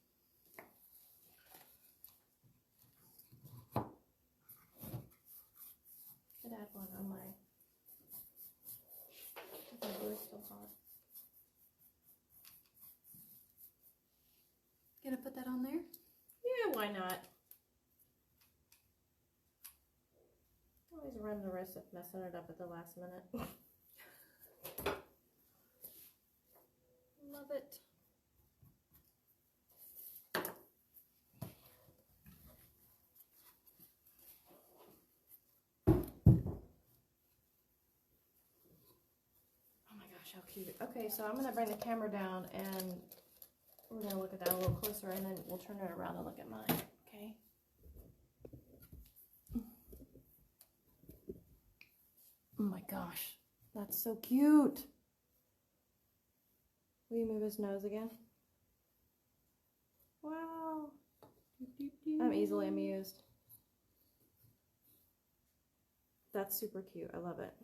Could add one on my. My glue's still hot. Gonna put that on there? Yeah, why not? Always run the risk of messing it up at the last minute. Love it. Oh my gosh, how cute. Okay, so I'm gonna bring the camera down and we're gonna look at that a little closer and then we'll turn it around and look at mine, okay? Oh my gosh, that's so cute. Will you move his nose again? Wow. I'm easily amused. That's super cute. I love it.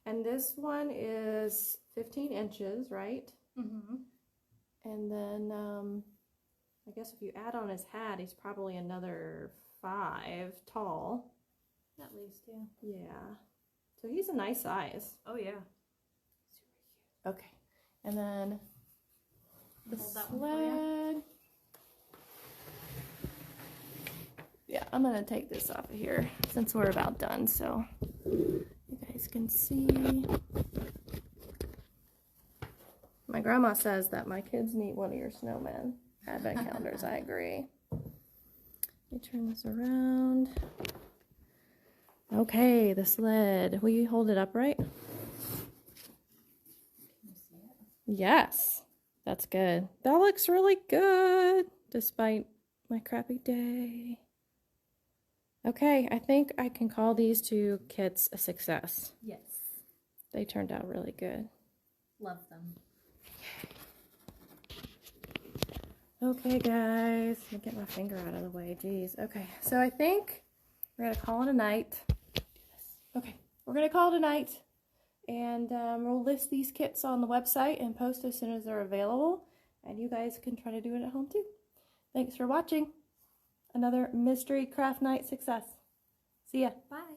And this one is 15 inches, right? Mm-hmm. And then I guess if you add on his hat, he's probably another 5 tall. At least, yeah. Yeah. So he's a nice size. Oh, yeah. Super cute. Okay. And then the Hold that one for you. sled. Yeah, I'm going to take this off of here since we're about done so you guys can see. My grandma says that my kids need one of your snowman advent calendars. I agree. Let me turn this around. Okay, the sled. Will you hold it upright? Can you see it? Yes, that's good. That looks really good, despite my crappy day. Okay, I think I can call these 2 kits a success. Yes. They turned out really good. Love them. Okay, guys, let me get my finger out of the way. Jeez. Okay, so I think we're gonna call it a night. Okay, we're gonna call it a night, and we'll list these kits on the website and post as soon as they're available, and you guys can try to do it at home too. Thanks for watching. Another mystery craft night success. See ya. Bye.